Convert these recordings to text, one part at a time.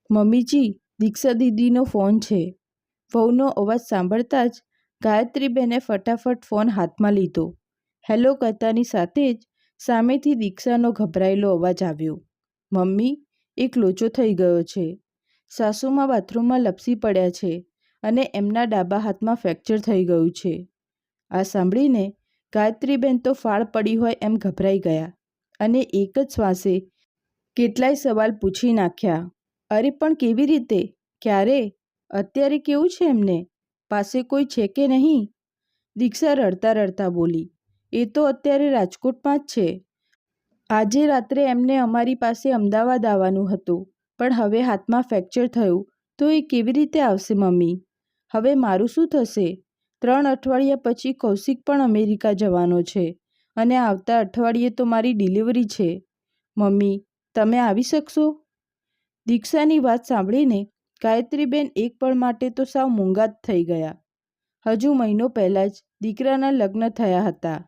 મમ્મીજી, દીક્ષા દીદીનો ફોન છે. વહુનો અવાજ સાંભળતા જ ગાયત્રીબેને ફટાફટ ફોન હાથમાં લીધો. હેલો કહેતાની સાથે જ સામેથી દીક્ષાનો ગભરાયેલો અવાજ આવ્યો. મમ્મી, એક લોચો થઈ ગયો છે. સાસુમાં બાથરૂમમાં લપસી પડ્યા છે અને એમના ડાબા હાથમાં ફ્રેક્ચર થઈ ગયું છે. આ સાંભળીને ગાયત્રીબેન તો ફાળ પડી હોય એમ ગભરાઈ ગયા અને એક જ શ્વાસે કેટલાય સવાલ પૂછી નાખ્યા. અરે પણ કેવી રીતે? ક્યારે? અત્યારે કેવું છે એમને? પાસે કોઈ છે કે નહીં? દીક્ષા રડતા રડતા બોલી. એ તો અત્યારે રાજકોટમાં જ છે. આજે રાત્રે એમને અમારી પાસે અમદાવાદ આવવાનું હતું, પણ હવે હાથમાં ફ્રેક્ચર થયું તો એ કેવી રીતે આવશે મમ્મી? હવે મારું શું થશે? 3 અઠવાડિયા પછી કૌશિક પણ અમેરિકા જવાનો છે અને આવતા અઠવાડિયે તો મારી ડિલિવરી છે. મમ્મી, તમે આવી શકશો? દીક્ષાની વાત સાંભળીને ગાયત્રીબેન એક પળ માટે તો સાવ મૂંગા જ થઈ ગયા. હજુ મહિનો પહેલાં જ દીકરાના લગ્ન થયા હતા.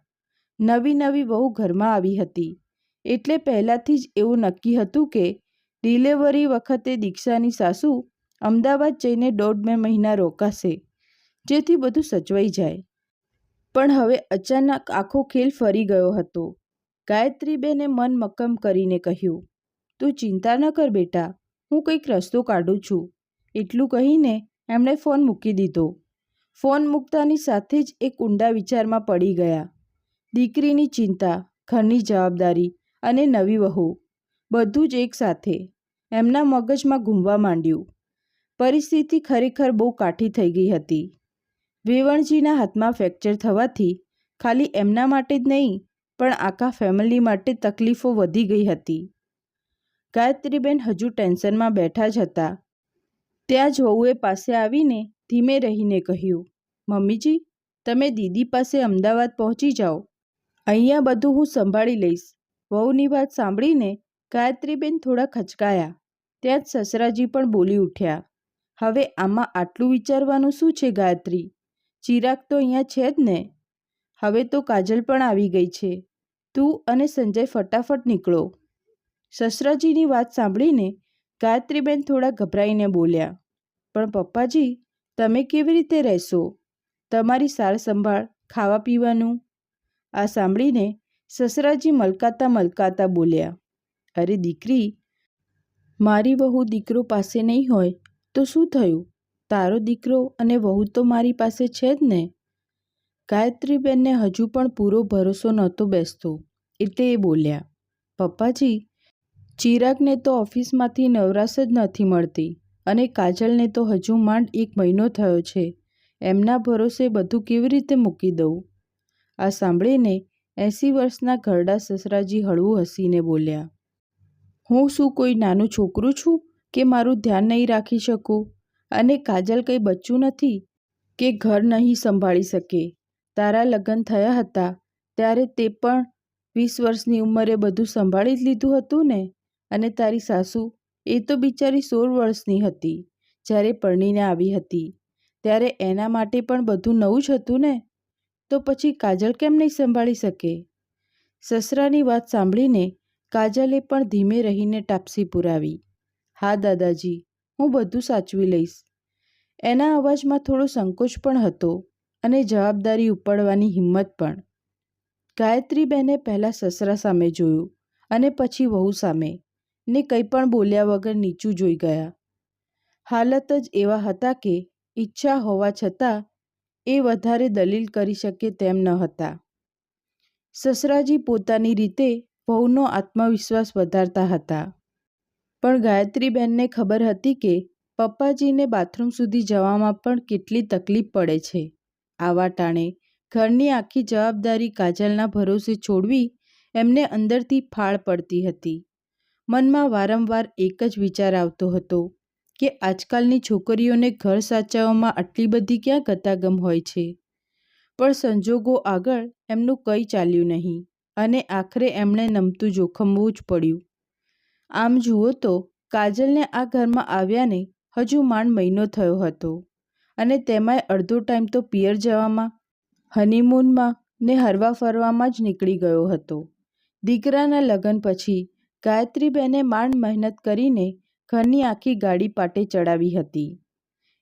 નવી નવી વહુ ઘરમાં આવી હતી એટલે પહેલાંથી જ એવું નક્કી હતું કે ડિલિવરી વખતે દીક્ષાની સાસુ અમદાવાદ જઈને 1.5 મહિના રોકાશે, જેથી બધું સચવાઈ જાય. પણ હવે અચાનક આખો ખેલ ફરી ગયો હતો. ગાયત્રીબેને મન મક્કમ કરીને કહ્યું, તું ચિંતા ન કર બેટા, હું કંઈક રસ્તો કાઢું છું. એટલું કહીને એમણે ફોન મૂકી દીધો. ફોન મૂકતાની સાથે જ એક ઊંડા વિચારમાં પડી ગયા. દીકરીની ચિંતા, ઘરની જવાબદારી અને નવી વહુ, બધું જ એકસાથે એમના મગજમાં ઘૂમવા માંડ્યું. પરિસ્થિતિ ખરેખર બહુ કાઠી થઈ ગઈ હતી. વેવણજીના હાથમાં ફ્રેક્ચર થવાથી ખાલી એમના માટે જ નહીં પણ આખા ફેમિલી માટે તકલીફો વધી ગઈ હતી. ગાયત્રીબેન હજુ ટેન્શનમાં બેઠા જ હતા ત્યાં જ વહુએ પાસે આવીને ધીમે રહીને કહ્યું, મમ્મીજી, તમે દીદી પાસે અમદાવાદ પહોંચી જાઓ. અહીંયા બધું હું સંભાળી લઈશ. વહુની વાત સાંભળીને ગાયત્રીબેન થોડા ખચકાયા. ત્યાં જ સસરાજી પણ બોલી ઉઠ્યા, હવે આમાં આટલું વિચારવાનું શું છે ગાયત્રી? ચિરાગ તો અહીંયા છે જ ને. હવે તો કાજલ પણ આવી ગઈ છે. તું અને સંજય ફટાફટ નીકળો. સસરાજીની વાત સાંભળીને ગાયત્રીબેન થોડા ગભરાઈને બોલ્યા, પણ પપ્પાજી, તમે કેવી રીતે રહેશો? તમારી સાર સંભાળ, ખાવા પીવાનું? આ સાંભળીને સસરાજી મલકાતા મલકાતા બોલ્યા, અરે દીકરી, મારી વહુ દીકરો પાસે નહીં હોય તો શું થયું? તારો દીકરો અને વહુ તો મારી પાસે છે જ ને. ગાયત્રીબેનને હજુ પણ પૂરો ભરોસો નહોતો બેસતો એટલે એ બોલ્યા, પપ્પાજી, ચિરાગને તો ઓફિસમાંથી નવરાશ જ નથી મળતી અને કાજલને તો હજુ માંડ 1 મહિનો થયો છે. એમના ભરોસે બધું કેવી રીતે મૂકી દઉં? આ સાંભળીને 80 વર્ષના ઘરડા સસરાજી હળવું હસીને બોલ્યા, હું શું કોઈ નાનું છોકરું છું કે મારું ધ્યાન નહીં રાખી શકું? અને કાજલ કંઈ બચ્ચું નથી કે ઘર નહીં સંભાળી શકે. તારા લગ્ન થયા હતા ત્યારે તે પણ 20 વર્ષની ઉંમરે બધું સંભાળી જ લીધું હતું ને. અને તારી સાસુ, એ તો બિચારી 16 વર્ષની હતી જ્યારે પરણીને આવી હતી. ત્યારે એના માટે પણ બધું નવું જ હતું ને. તો પછી કાજલ કેમ નહીં સંભાળી શકે? સસરાની વાત સાંભળીને કાજલે પણ ધીમે રહીને ટાપસી પુરાવી, હા દાદાજી, હું બધું સાચવી લઈશ. એના અવાજમાં થોડો સંકોચ પણ હતો અને જવાબદારી ઉપાડવાની હિંમત પણ. ગાયત્રીબેને પહેલાં સસરા સામે જોયું અને પછી વહુ સામે, ને કંઈ પણ બોલ્યા વગર નીચું જોઈ ગયા. હાલત જ એવા હતા કે ઈચ્છા હોવા છતાં એ વધારે દલીલ કરી શકે તેમ ન હતા. સસરાજી પોતાની રીતે વહુનો આત્મવિશ્વાસ વધારતા હતા, પણ ગાયત્રીબેનને ખબર હતી કે પપ્પાજીને બાથરૂમ સુધી જવામાં પણ કેટલી તકલીફ પડે છે. આવા ટાણે ઘરની આખી જવાબદારી કાજલના ભરોસે છોડવી એમને અંદરથી ફાળ પડતી હતી. મનમાં વારંવાર એક જ વિચાર આવતો હતો કે આજકાલની છોકરીઓને ઘર સાચવવામાં આટલી બધી ક્યાં ગતાગમ હોય છે. પણ સંજોગો આગળ એમનું કંઈ ચાલ્યું નહીં અને આખરે એમણે નમતું જોખમવું જ પડ્યું. આમ જુઓ તો કાજલને આ ઘરમાં આવ્યાને હજુ માંડ મહિનો થયો હતો અને તેમાંય અડધો ટાઈમ તો પિયર જવામાં, હનીમૂનમાં ને હરવા ફરવામાં જ નીકળી ગયો હતો. દીકરાના લગ્ન પછી ગાયત્રીબેને માંડ મહેનત કરીને ઘરની આખી ગાડી પાટે ચડાવી હતી.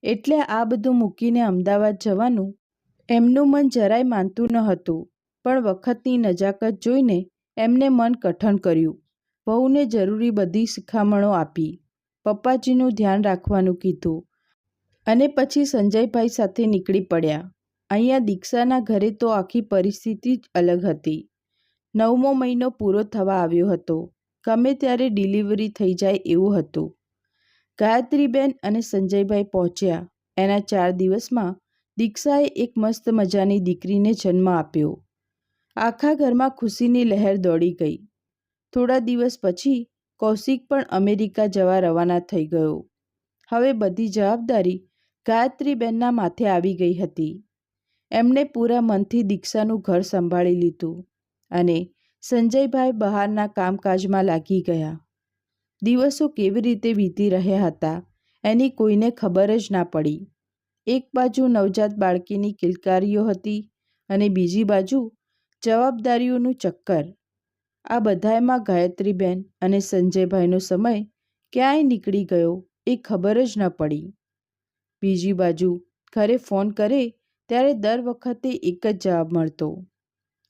એટલે આ બધું મૂકીને અમદાવાદ જવાનું એમનું મન જરાય માનતું ન હતું. પણ વખતની નજાકત જોઈને એમને મન કઠણ કર્યું. વહુને જરૂરી બધી શિખામણો આપી, પપ્પાજીનું ધ્યાન રાખવાનું કીધું અને પછી સંજયભાઈ સાથે નીકળી પડ્યા. અહીંયા દીક્ષાના ઘરે તો આખી પરિસ્થિતિ જ અલગ હતી. 9મો મહિનો પૂરો થવા આવ્યો હતો. ગમે ત્યારે ડિલિવરી થઈ જાય એવું હતું. ગાયત્રીબેન અને સંજયભાઈ પહોંચ્યા. એના 4 દિવસમાં દીક્ષાએ એક મસ્ત મજાની દીકરીને જન્મ આપ્યો. આખા ઘરમાં ખુશીની લહેર દોડી ગઈ. થોડા દિવસ પછી કૌશિક પણ અમેરિકા જવા રવાના થઈ ગયો. હવે બધી જવાબદારી ગાયત્રીબેનના માથે આવી ગઈ હતી. એમણે પૂરા મનથી દીક્ષાનું ઘર સંભાળી લીધું અને સંજયભાઈ બહારના કામકાજમાં લાગી ગયા. દિવસો કેવી રીતે વીતી રહ્યા હતા એની કોઈને ખબર જ ના પડી. એક બાજુ નવજાત બાળકીની કિલકારીઓ હતી અને બીજી બાજુ જવાબદારીઓનું ચક્કર. આ બધાયમાં ગાયત્રીબેન અને સંજયભાઈનો સમય ક્યાંય નીકળી ગયો એ ખબર જ ન પડી. બીજી બાજુ ઘરે ફોન કરે ત્યારે દર વખતે એક જ જવાબ મળતો,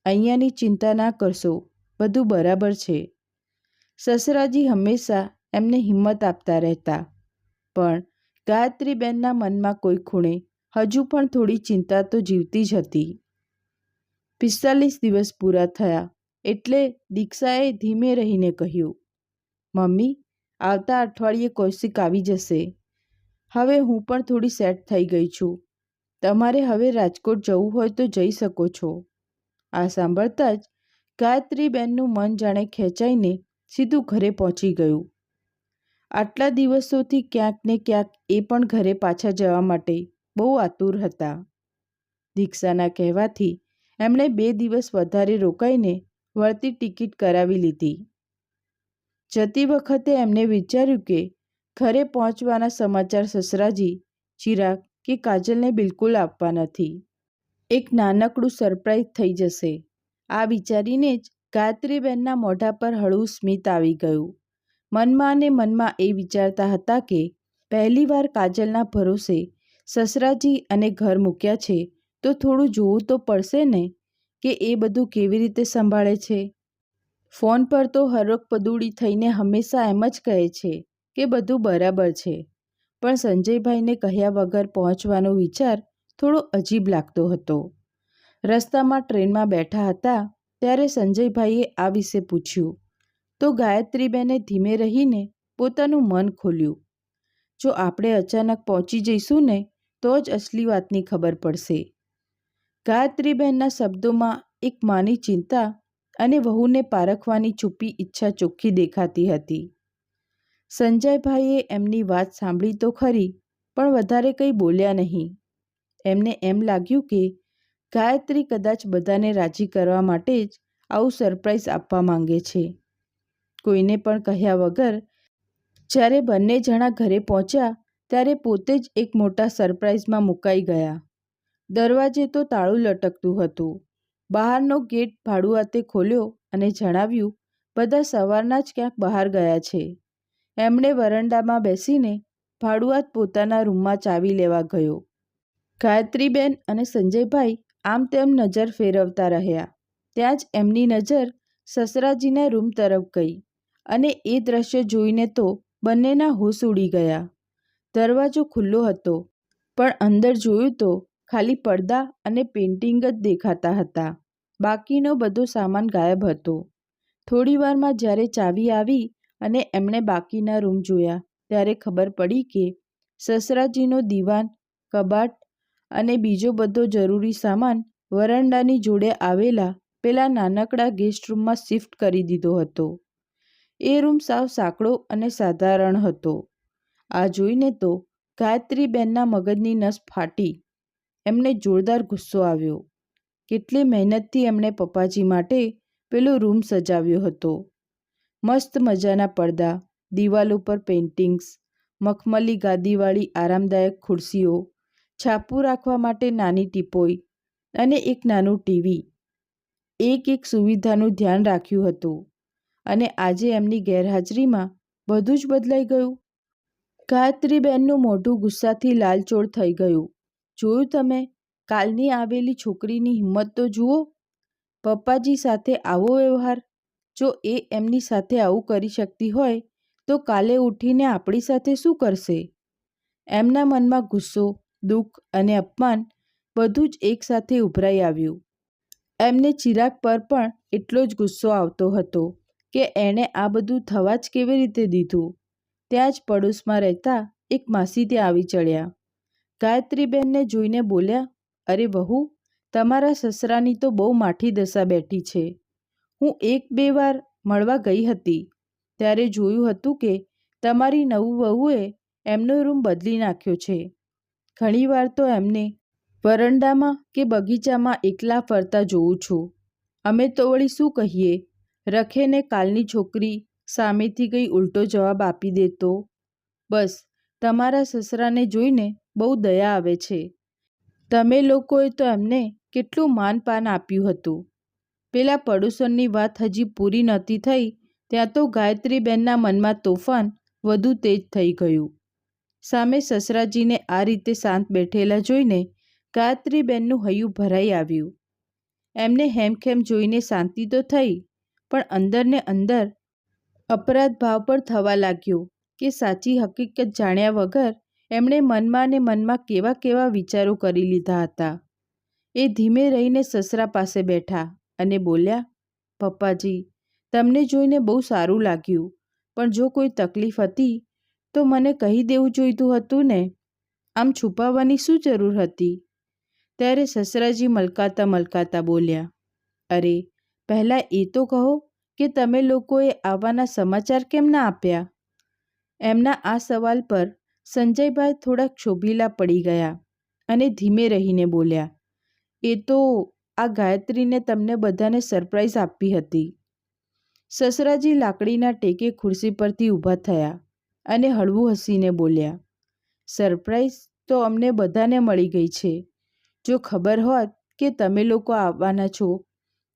અહીંયાની ચિંતા ના કરશો, બધું બરાબર છે. સસરાજી હંમેશા એમને હિંમત આપતા રહેતા. પણ ગાયત્રીબેનના મનમાં કોઈ ખૂણે હજુ પણ થોડી ચિંતા તો જીવતી જ હતી. 45 દિવસ પૂરા થયા એટલે દીક્ષાએ ધીમે રહીને કહ્યું, મમ્મી, આવતા અઠવાડિયે કૌશિક આવી જશે. હવે હું પણ થોડી સેટ થઈ ગઈ છું. તમારે હવે રાજકોટ જવું હોય તો જઈ શકો છો. આ સાંભળતા જ ગાયત્રીબેનનું મન જાણે ખેંચાઈને સીધું ઘરે પહોંચી ગયું. આટલા દિવસોથી ક્યાંક ને ક્યાંક એ પણ ઘરે પાછા જવા માટે બહુ આતુર હતા. દીક્ષાના કહેવાથી એમણે 2 દિવસ વધારે રોકાઈને વળતી ટિકિટ કરાવી લીધી. જતી વખતે એમને વિચાર્યું કે ઘરે પહોંચવાના સમાચાર સસરાજી, ચિરાગ કે કાજલને બિલકુલ આપવા નથી. એક નાનકડું સરપ્રાઈઝ થઈ જશે. આ વિચારીને જ ગાયત્રીબેનના મોઢા પર હળવું સ્મિત આવી ગયું. મનમાં ને મનમાં એ વિચારતા હતા કે પહેલીવાર કાજલના ભરોસે સસરાજી અને ઘર મૂક્યા છે તો થોડું જોવું તો પડશે ને કે એ બધું કેવી રીતે સંભાળે છે. ફોન પર તો હરખ-પદુડી થઈને હંમેશા એમ જ કહે છે કે બધું બરાબર છે. પણ સંજયભાઈને કહ્યા વગર પહોંચવાનો વિચાર થોડો અજીબ લાગતો હતો. રસ્તામાં ટ્રેનમાં બેઠા હતા ત્યારે સંજયભાઈએ આ વિશે પૂછ્યું તો ગાયત્રીબેને ધીમે રહીને પોતાનું મન ખોલ્યું. જો આપણે અચાનક પહોંચી જઈશું ને તો જ અસલી વાતની ખબર પડશે. ગાયત્રીબેનના શબ્દોમાં એક માની ચિંતા અને વહુને પારખવાની છુપી ઈચ્છા ચોખ્ખી દેખાતી હતી. સંજયભાઈએ એમની વાત સાંભળી તો ખરી, પણ વધારે કંઈ બોલ્યા નહીં. એમને એમ લાગ્યું કે ગાયત્રી કદાચ બધાને રાજી કરવા માટે જ આવું સરપ્રાઈઝ આપવા માંગે છે. કોઈને પણ કહ્યા વગર જ્યારે બંને જણા ઘરે પહોંચ્યા ત્યારે પોતે જ એક મોટા સરપ્રાઈઝમાં મુકાઈ ગયા. દરવાજે તો તાળું લટકતું હતું. બહારનો ગેટ ભાડુઆતે ખોલ્યો અને જણાવ્યું, બધા સવારના જ ક્યાંક બહાર ગયા છે. એમણે વરંડામાં બેસીને ભાડુઆત પોતાના રૂમમાં ચાવી લેવા ગયો. ગાયત્રીબેન અને સંજયભાઈ આમ તેમ નજર ફેરવતા રહ્યા. ત્યાં જ એમની નજર સસરાજીના રૂમ તરફ ગઈ અને એ દ્રશ્ય જોઈને તો બંનેના હોશ ઉડી ગયા. દરવાજો ખુલ્લો હતો, પણ અંદર જોયું તો ખાલી પડદા અને પેઇન્ટિંગ જ દેખાતા હતા. બાકીનો બધો સામાન ગાયબ હતો. થોડીવારમાં જ્યારે ચાવી આવી અને એમણે બાકીના રૂમ જોયા ત્યારે ખબર પડી કે સસરાજીનો દીવાન, કબાટ અને બીજો બધો જરૂરી સામાન વરંડાની જોડે આવેલા પેલા નાનકડા ગેસ્ટ રૂમમાં શિફ્ટ કરી દીધો હતો. એ રૂમ સાવ સાંકડો અને સાધારણ હતો. આ જોઈને તો ગાયત્રીબેનના મગજની નસ ફાટી. એમને જોરદાર ગુસ્સો આવ્યો. કેટલી મહેનતથી એમણે પપ્પાજી માટે પેલો રૂમ સજાવ્યો હતો. મસ્ત મજાના પડદા, દિવાલો પર પેઇન્ટિંગ્સ, મખમલી ગાદીવાળી આરામદાયક ખુરશીઓ, છાપું રાખવા માટે નાની ટીપોઈ અને એક નાનું ટીવી. એક સુવિધાનું ધ્યાન રાખ્યું હતું અને આજે એમની ગેરહાજરીમાં બધું જ બદલાઈ ગયું. ગાયત્રીબેનનું મોઢું ગુસ્સાથી લાલચોળ થઈ ગયું. જોયું તમે? કાલની આવેલી છોકરીની હિંમત તો જુઓ. પપ્પાજી સાથે આવો વ્યવહાર. જો એ એમની સાથે આવું કરી શકતી હોય તો કાલે ઉઠીને આપણી સાથે શું કરશે? એમના મનમાં ગુસ્સો, દુઃખ અને અપમાન બધું જ એકસાથે ઉભરાઈ આવ્યું. એમને ચિરાગ પર પણ એટલો જ ગુસ્સો આવતો હતો કે એણે આ બધું થવા જ કેવી રીતે દીધું. ત્યાં જ પડોશમાં રહેતા એક માસી ત્યાં આવી ચડ્યા. ગાયત્રીબેનને જોઈને બોલ્યા, અરે વહુ, તમારા સસરાની તો બહુ માઠી દશા બેઠી છે. હું 1-2 વાર મળવા ગઈ હતી ત્યારે જોયું હતું કે તમારી નવું વહુએ એમનો રૂમ બદલી નાખ્યો છે. ઘણીવાર તો એમને વરંડામાં કે બગીચામાં એકલા ફરતા જોઉં છું. અમે તો વળી શું કહીએ? રખે ને કાલની છોકરી સામેથી કંઈ ઉલટો જવાબ આપી દે તો? બસ તમારા સસરાને જોઈને બહુ દયા આવે છે. તમે લોકોએ તો એમને કેટલું માનપાન આપ્યું હતું. પેલા પડોશનની વાત હજી પૂરી નહોતી થઈ ત્યાં તો ગાયત્રીબેનના મનમાં તોફાન વધુ તેજ થઈ ગયું. સામે સસરાજીને આ રીતે શાંત બેઠેલા જોઈને ગાયત્રીબેનનું હૈયું ભરાઈ આવ્યું. એમને હેમખેમ જોઈને શાંતિ તો થઈ, પણ અંદરને અંદર અપરાધ ભાવ પણ થવા લાગ્યો કે સાચી હકીકત જાણ્યા વગર એમણે મનમાં ને મનમાં કેવા કેવા વિચારો કરી લીધા હતા. એ ધીમે રહીને સસરા પાસે બેઠા અને બોલ્યા, પપ્પાજી, તમને જોઈને બહુ સારું લાગ્યું, પણ જો કોઈ તકલીફ હતી તો મને કહી દેવું જોઈતું હતું ને. આમ છુપાવવાની શું જરૂર હતી? ત્યારે સસરાજી મલકાતા મલકાતા બોલ્યા, અરે પહેલાં એ તો કહો કે તમે લોકોએ આવવાના સમાચાર કેમ ના આપ્યા? એમના આ સવાલ પર સંજયભાઈ થોડા ક્ષોભીલા પડી ગયા અને ધીમે રહીને બોલ્યા, એ તો આ ગાયત્રીને તમને બધાને સરપ્રાઈઝ આપવી હતી. સસરાજી લાકડીના ટેકે ખુરશી પરથી ઊભા થયા અને હળવું હસીને બોલ્યા, સરપ્રાઈઝ તો અમને બધાને મળી ગઈ છે. જો ખબર હોત કે તમે લોકો આવવાના છો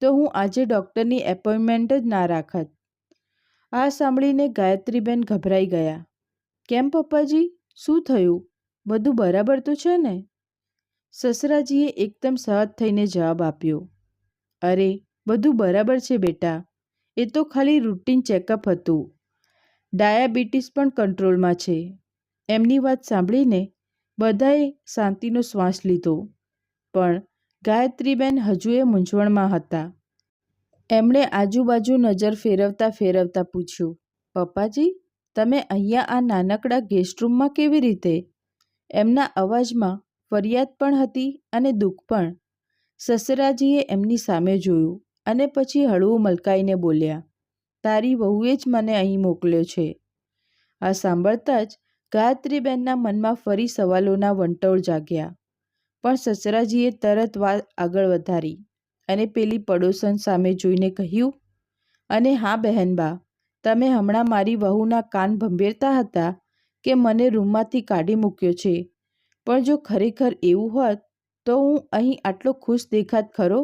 તો હું આજે ડૉક્ટરની એપોઇન્ટમેન્ટ જ ના રાખત. આ સાંભળીને ગાયત્રીબેન ગભરાઈ ગયા. કેમ પપ્પાજી, શું થયું? બધું બરાબર તો છે ને? સસરાજીએ એકદમ સહજ થઈને જવાબ આપ્યો, અરે બધું બરાબર છે બેટા. એ તો ખાલી રૂટીન ચેકઅપ હતું. ડાયાબિટીસ પણ કંટ્રોલમાં છે. એમની વાત સાંભળીને બધાએ શાંતિનો શ્વાસ લીધો, પણ ગાયત્રીબેન હજુએ મૂંઝવણમાં હતા. એમણે આજુબાજુ નજર ફેરવતા ફેરવતા પૂછ્યું, પપ્પાજી, તમે અહીંયા આ નાનકડા ગેસ્ટ રૂમમાં કેવી રીતે? એમના અવાજમાં ફરિયાદ પણ હતી અને દુઃખ પણ. સસરાજીએ એમની સામે જોયું અને પછી હળવું મલકાઈને બોલ્યા, તારી વહુએ જ મને અહીં મોકલ્યો છે. આ સાંભળતા જ ગાયત્રીબેનના મનમાં ફરી સવાલોના વંટોળ જાગ્યા. પણ સસરાજીએ તરત વાત આગળ વધારી અને પેલી પડોશન સામે જોઈને કહ્યું, અને હા બહેનબા, તમે હમણાં મારી વહુના કાન ભંભેરતા હતા કે મને રૂમમાંથી કાઢી મૂક્યો છે, પણ જો ખરેખર એવું હોત તો હું અહીં આટલો ખુશ દેખાત ખરો?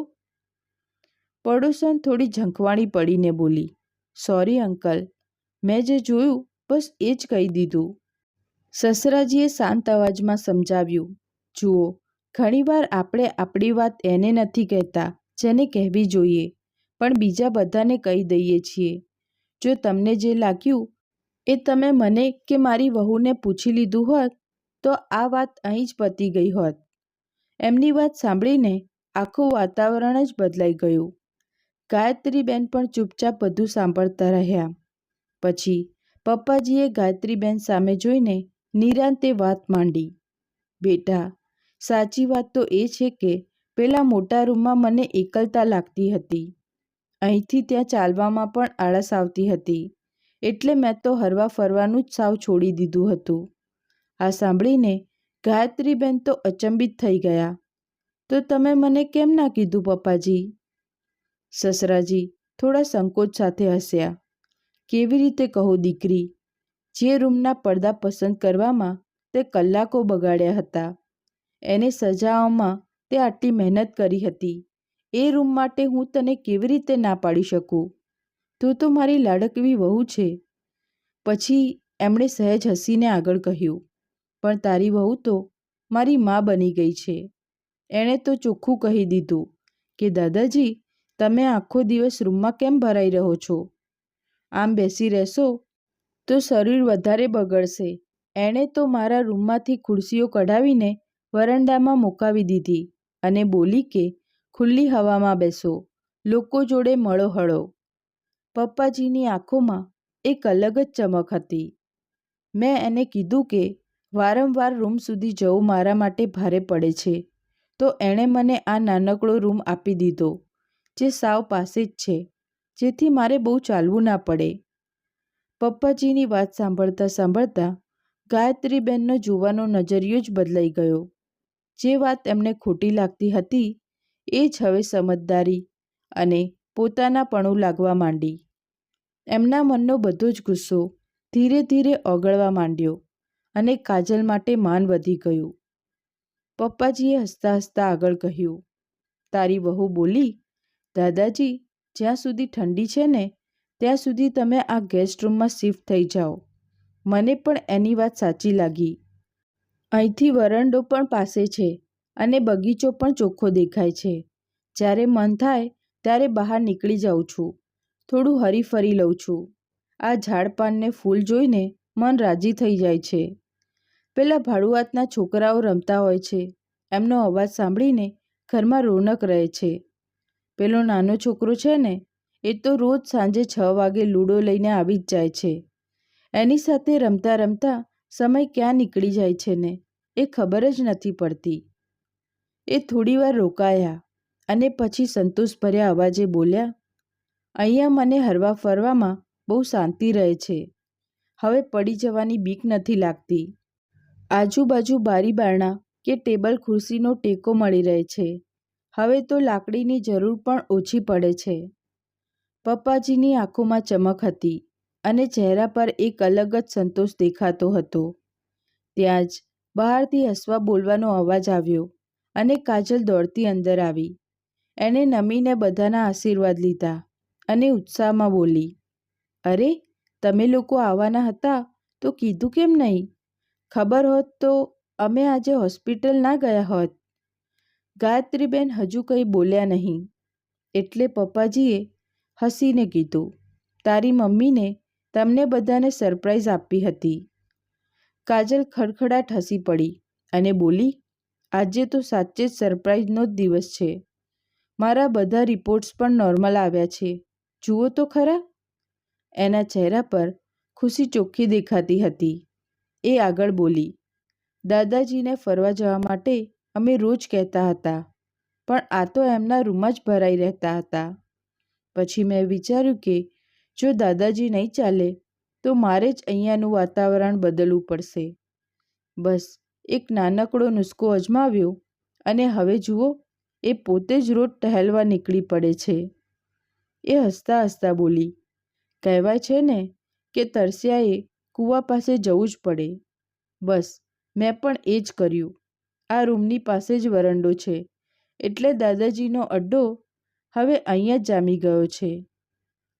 પડોશન થોડી ઝંખવાણી પડીને બોલી, સોરી અંકલ, મેં જે જોયું બસ એ જ કહી દીધું. સસરાજીએ શાંત અવાજમાં સમજાવ્યું, જુઓ, ઘણીવાર આપણે આપણી વાત એને નથી કહેતા જેને કહેવી જોઈએ, પણ બીજા બધાને કહી દઈએ છીએ. જો તમને જે લાગ્યું એ તમે મને કે મારી વહુને પૂછી લીધું હોત તો આ વાત અહીં જ પતી ગઈ હોત. એમની વાત સાંભળીને આખું વાતાવરણ જ બદલાઈ ગયું. ગાયત્રીબેન પણ ચૂપચાપ બધું સાંભળતા રહ્યા. પછી પપ્પાજીએ ગાયત્રીબેન સામે જોઈને નિરાંતે વાત માંડી, બેટા, સાચી વાત તો એ છે કે પેલા મોટા રૂમમાં મને એકલતા લાગતી હતી. અહીંથી ત્યાં ચાલવામાં પણ આળસ આવતી હતી, એટલે મેં તો હરવા ફરવાનું જ સાવ છોડી દીધું હતું. આ સાંભળીને ગાયત્રીબેન તો અચંબિત થઈ ગયા. તો તમે મને કેમ ના કીધું પપ્પાજી? સસરાજી થોડા સંકોચ સાથે હસ્યા. કેવી રીતે કહું દીકરી? જે રૂમના પડદા પસંદ કરવામાં તે કલાકો બગાડ્યા હતા, એને સજાવવામાં તે આટલી મહેનત કરી હતી, એ રૂમ માટે હું તને કેવી રીતે ના પાડી શકું? તું તો મારી લાડકવી વહુ છે. પછી એમણે સહેજ હસીને આગળ કહ્યું, પણ તારી વહુ તો મારી મા બની ગઈ છે. એણે તો ચોખ્ખું કહી દીધું કે દાદાજી, તમે આખો દિવસ રૂમમાં કેમ ભરાઈ રહો છો? આમ બેસી રહેશો તો શરીર વધારે બગડશે. એણે તો મારા રૂમમાંથી ખુરશીઓ કઢાવીને વરંડામાં મુકાવી દીધી અને બોલી કે ખુલ્લી હવામાં બેસો, લોકો જોડે મળો હળો. પપ્પાજીની આંખોમાં એક અલગ જ ચમક હતી. મેં એને કીધું કે વારંવાર રૂમ સુધી જવું મારા માટે ભારે પડે છે, તો એણે મને આ નાનકડો રૂમ આપી દીધો, જે સાવ પાસે જ છે, જેથી મારે બહુ ચાલવું ના પડે. પપ્પાજીની વાત સાંભળતા સાંભળતા ગાયત્રીબેનનો જોવાનો નજરિયો જ બદલાઈ ગયો. જે વાત એમને ખોટી લાગતી હતી એ જ હવે સમજદારી અને પોતાનાપણું લાગવા માંડી. એમના મનનો બધો જ ગુસ્સો ધીરે ધીરે ઓગળવા માંડ્યો અને કાજલ માટે માન વધી ગયું. પપ્પાજીએ હસતા હસતા આગળ કહ્યું, તારી વહુ બોલી, દાદાજી, જ્યાં સુધી ઠંડી છે ને ત્યાં સુધી તમે આ ગેસ્ટ રૂમમાં શિફ્ટ થઈ જાઓ. મને પણ એની વાત સાચી લાગી. અહીંથી વરંડો પણ પાસે છે અને બગીચો પણ ચોખ્ખો દેખાય છે. જ્યારે મન થાય ત્યારે બહાર નીકળી જાઉં છું, થોડું હરીફરી લઉં છું. આ ઝાડપાનને ફૂલ જોઈને મન રાજી થઈ જાય છે. પેલા ભાડુઆતના છોકરાઓ રમતા હોય છે, એમનો અવાજ સાંભળીને ઘરમાં રોનક રહે છે. પેલો નાનો છોકરો છે ને, એ તો રોજ સાંજે 6 વાગે લૂડો લઈને આવી જ જાય છે. એની સાથે રમતા રમતા સમય ક્યાં નીકળી જાય છે ને એ ખબર જ નથી પડતી. એ થોડીવાર રોકાયા અને પછી સંતોષભર્યા અવાજે બોલ્યા, અહીંયા મને હરવા ફરવામાં બહુ શાંતિ રહે છે. હવે પડી જવાની બીક નથી લાગતી. આજુબાજુ બારી બારણા કે ટેબલ ખુરશીનો ટેકો મળી રહે છે. હવે તો લાકડીની જરૂર પણ ઓછી પડે છે. પપ્પાજીની આંખોમાં ચમક હતી અને ચહેરા પર એક અલગ જ સંતોષ દેખાતો હતો. ત્યાં જ બહારથી હસવા બોલવાનો અવાજ આવ્યો અને કાજલ દોડતી અંદર આવી. એણે નમીને બધાના આશીર્વાદ લીધા અને ઉત્સાહમાં બોલી, અરે, તમે લોકો આવવાના હતા તો કીધું કેમ નહીં? ખબર હોત તો અમે આજે હોસ્પિટલ ના ગયા હોત. ગાયત્રીબેન હજુ કંઈ બોલ્યા નહીં એટલે પપ્પાજીએ હસીને કીધું, તારી મમ્મીને તમને બધાને સરપ્રાઈઝ આપી હતી. કાજલ ખડખડાટ હસી પડી અને બોલી, આજે તો સાચે જ સરપ્રાઈઝનો જ દિવસ છે. મારા બધા રિપોર્ટ્સ પણ નોર્મલ આવ્યા છે, જુઓ તો ખરા. એના ચહેરા પર ખુશી ચોખ્ખી દેખાતી હતી. એ આગળ બોલી, દાદાજીને ફરવા જવા માટે અમે રોજ કહેતા હતા, પણ આ તો એમના રૂમમાં જ ભરાઈ રહેતા હતા. પછી મેં વિચાર્યું કે જો દાદાજી નહીં ચાલે તો મારે જ અહીંયાનું વાતાવરણ બદલવું પડશે. બસ એક નાનકડો નુસ્ખો અજમાવ્યો અને હવે જુઓ, એ પોતે જ રોજ ટહેલવા નીકળી પડે છે. એ હસતા હસતા બોલી, કહેવાય છે ને કે તરસ્યાએ કૂવા પાસે જવું જ પડે. બસ મેં પણ એ જ કર્યું. આ રૂમની પાસે જ વરંડો છે, એટલે દાદાજીનો અડ્ડો હવે અહીંયા જ જામી ગયો છે.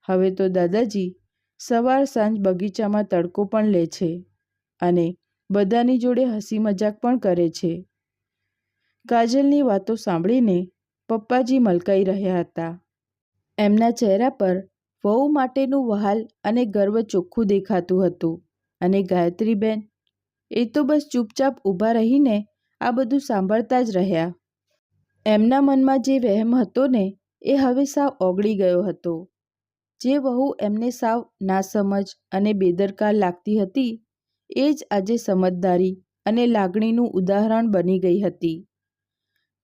હવે તો દાદાજી સવાર સાંજ બગીચામાં તડકો પણ લે છે અને બધાની જોડે હસી મજાક પણ કરે છે. કાજલની વાતો સાંભળીને પપ્પાજી મલકાઈ રહ્યા હતા. એમના ચહેરા પર વહુ માટેનું વહાલ અને ગર્વ ચોખ્ખું દેખાતું હતું. અને ગાયત્રીબેન, એ તો બસ ચૂપચાપ ઊભા રહીને આ બધું સાંભળતા જ રહ્યા. એમના મનમાં જે વહેમ હતો ને એ હવે સાવ ઓગળી ગયો હતો. જે વહુ એમને સાવ નાસમજ અને બેદરકાર લાગતી હતી એ જ આજે સમજદારી અને લાગણીનું ઉદાહરણ બની ગઈ હતી.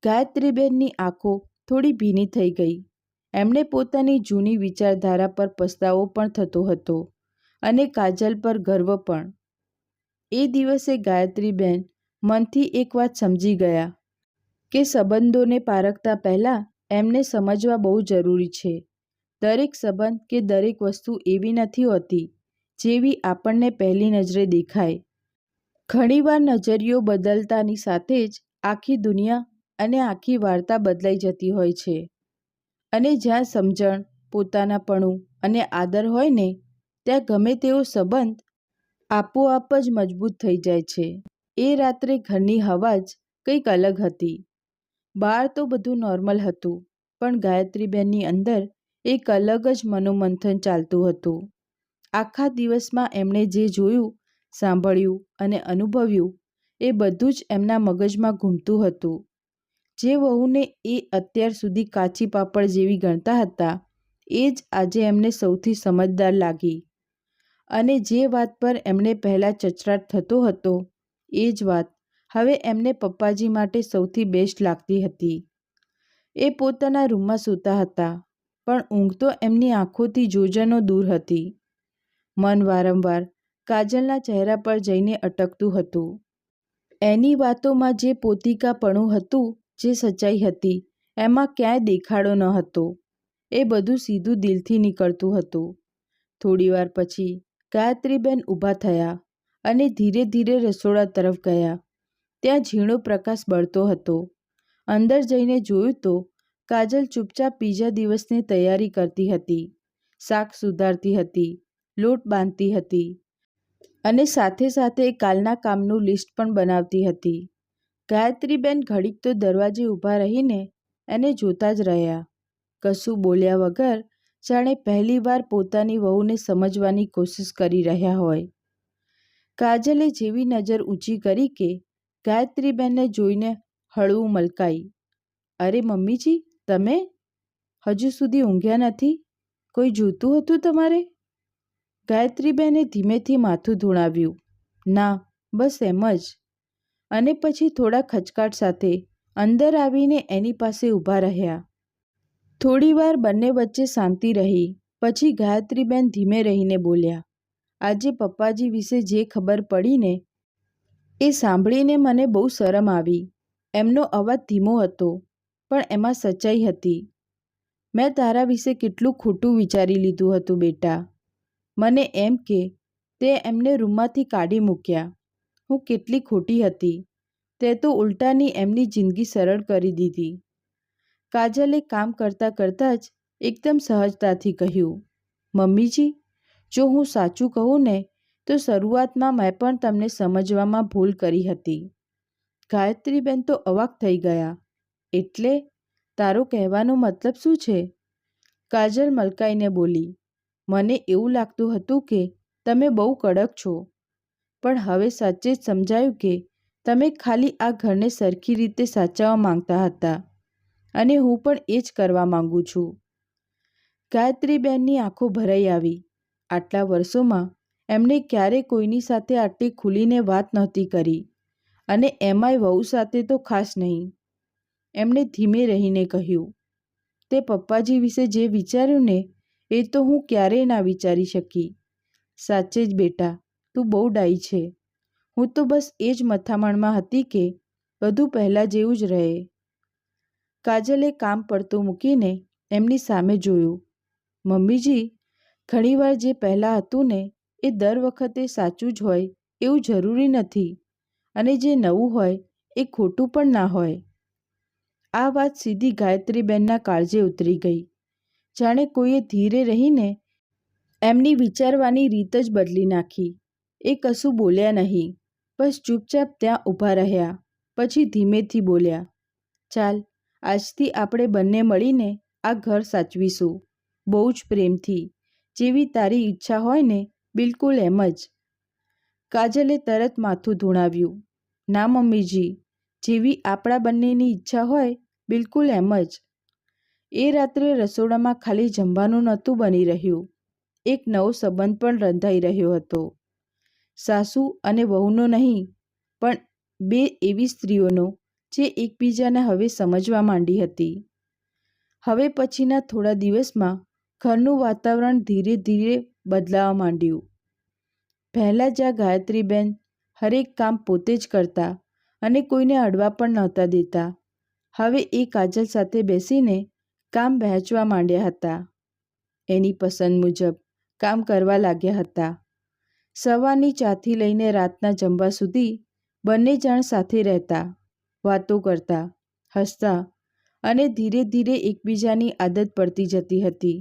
ગાયત્રીબેનની આંખો થોડી ભીની થઈ ગઈ. એમને પોતાની જૂની વિચારધારા પર પસ્તાવો પણ થતો હતો અને કાજલ પર ગર્વ પણ. એ દિવસે ગાયત્રીબેન મનથી એક વાત સમજી ગયા કે સંબંધોને પારખતા પહેલાં એમને સમજવા બહુ જરૂરી છે. દરેક સંબંધ કે દરેક વસ્તુ એવી નથી હોતી જેવી આપણને પહેલી નજરે દેખાય. ઘણીવાર નજરિયો બદલતાની સાથે જ આખી દુનિયા અને આખી વાર્તા બદલાઈ જતી હોય છે. અને જ્યાં સમજણ, પોતાનાપણું અને આદર હોય ને ત્યાં ગમે તેવો સંબંધ આપોઆપ જ મજબૂત થઈ જાય છે. એ રાત્રે ઘરની હવા જ કંઈક અલગ હતી. બહાર તો બધું નોર્મલ હતું, પણ ગાયત્રીબેનની અંદર એક અલગ જ મનોમંથન ચાલતું હતું. આખા દિવસમાં એમણે જે જોયું, સાંભળ્યું અને અનુભવ્યું એ બધું જ એમના મગજમાં ઘૂમતું હતું. જે વહુને એ અત્યાર સુધી કાચી પાપડ જેવી ગણતા હતા, એ જ આજે એમને સૌથી સમજદાર લાગી. અને જે વાત પર એમને પહેલાં ચચરાટ થતો હતો, એ જ વાત હવે એમને પપ્પાજી માટે સૌથી બેસ્ટ લાગતી હતી. એ પોતાના રૂમમાં સૂતા હતા, પણ ઊંઘ તો એમની આંખોથી જોજનો દૂર હતી. મન વારંવાર કાજલના ચહેરા પર જઈને અટકતું હતું. એની વાતોમાં જે પોતિકાપણું હતું, જે સચ્ચાઈ હતી, એમાં ક્યાંય દેખાડો ન હતો. એ બધું સીધું દિલથી નીકળતું હતું. થોડીવાર પછી ગાયત્રીબેન ઊભા થયા અને ધીરે ધીરે રસોડા તરફ ગયા. ત્યાં ઝીણો પ્રકાશ બળતો હતો. અંદર જઈને જોયું તો કાજલ ચૂપચાપ બીજા દિવસની તૈયારી કરતી હતી. શાક સુધારતી હતી, લોટ બાંધતી હતી અને સાથે સાથે કાલના કામનું લિસ્ટ પણ બનાવતી હતી. ગાયત્રીબેન ઘડીક તો દરવાજે ઊભા રહીને એને જોતા જ રહ્યા, કશું બોલ્યા વગર, જાણે પહેલીવાર પોતાની વહુને સમજવાની કોશિશ કરી રહ્યા હોય. કાજલે જેવી નજર ઊંચી કરી કે ગાયત્રીબેનને જોઈને હળવું મલકાઈ. અરે મમ્મીજી, તમે હજુ સુધી ઊંઘ્યા નથી? કોઈ જોતું હતું તમારે? ગાયત્રીબેને ધીમેથી માથું ધુણાવ્યું. ના, બસ એમ જ. અને પછી થોડા ખચકાટ સાથે અંદર આવીને એની પાસે ઊભા રહ્યા. થોડીવાર બંને વચ્ચે શાંતિ રહી. પછી ગાયત્રીબેન ધીમે રહીને બોલ્યા. આજે પપ્પાજી વિશે જે ખબર પડી ને, એ સાંભળીને મને બહુ શરમ આવી. એમનો અવાજ ધીમો હતો, પણ એમાં સચ્ચાઈ હતી. મેં તારા વિશે કેટલું ખોટું વિચારી લીધું હતું બેટા. મને એમ કે તે એમને રૂમમાંથી કાઢી મૂક્યા. હું કેટલી ખોટી હતી. તે તો ઉલટાની એમની જિંદગી સરળ કરી દીધી. કાજલે કામ કરતાં કરતાં જ એકદમ સહજતાથી કહ્યું. મમ્મીજી, જો હું સાચું કહું ને તો શરૂઆતમાં મેં પણ તમને સમજવામાં ભૂલ કરી હતી. ગાયત્રીબેન તો અવાક થઈ ગયા. એટલે તારો કહેવાનો મતલબ શું છે? કાજલ મલકાઈને બોલી. મને એવું લાગતું હતું કે તમે બહુ કડક છો, પણ હવે સાચે જ સમજાયું કે તમે ખાલી આ ઘરને સરખી રીતે સાચવવા માંગતા હતા, અને હું પણ એ જ કરવા માંગુ છું. ગાયત્રીબેનની આંખો ભરાઈ આવી. આટલા વર્ષોમાં એમણે ક્યારેય કોઈની સાથે આટલી ખુલીને વાત નહોતી કરી, અને એમાંય વહુ સાથે તો ખાસ નહીં. એમણે ધીમે રહીને કહ્યું. તે પપ્પાજી વિશે જે વિચાર્યું ને, એ તો હું ક્યારેય ના વિચારી શકી. સાચે જ બેટા, તું બહુ ડાઈ છે. હું તો બસ એ જ મથામણમાં હતી કે બધું પહેલાં જેવું જ રહે. કાજલે કામ પડતું મૂકીને એમની સામે જોયું. મમ્મીજી, ઘણીવાર જે પહેલાં હતું ને એ દર વખતે સાચું જ હોય એવું જરૂરી નથી, અને જે નવું હોય એ ખોટું પણ ના હોય. આ વાત સીધી ગાયત્રીબેનના કાળજે ઉતરી ગઈ. જાણે કોઈએ ધીરે રહીને એમની વિચારવાની રીત જ બદલી નાખી. એ કશું બોલ્યા નહીં, બસ ચૂપચાપ ત્યાં ઊભા રહ્યા. પછી ધીમેથી બોલ્યા. ચાલ, આજથી આપણે બંને મળીને આ ઘર સાચવીશું, બહુ જ પ્રેમથી, જેવી તારી ઈચ્છા હોય ને બિલકુલ એમ જ. કાજલે તરત માથું ધુણાવ્યું. ના મમ્મીજી, જેવી આપણા બંનેની ઈચ્છા હોય બિલકુલ એમ જ. એ રાત્રે રસોડામાં ખાલી જમવાનું નહોતું બની રહ્યું, એક નવો સંબંધ પણ રંધાઈ રહ્યો હતો. સાસુ અને વહુનો નહીં, પણ બે એવી સ્ત્રીઓનો જે એકબીજાને હવે સમજવા માંડી હતી. હવે પછીના થોડા દિવસમાં ઘરનું વાતાવરણ ધીરે ધીરે બદલાવા માંડ્યું. પહેલાં જ્યાં ગાયત્રીબેન હરેક કામ પોતે જ કરતા અને કોઈને અડવા પણ નહોતા દેતા, હવે એ કાજલ સાથે બેસીને કામ વહેંચવા માંડ્યા હતા. એની પસંદ મુજબ કામ કરવા લાગ્યા હતા. સવારની ચાથી લઈને રાતના જમવા સુધી બંને જણ સાથે રહેતા, વાતો કરતા, હસતા, અને ધીરે ધીરે એકબીજાની આદત પડતી જતી હતી.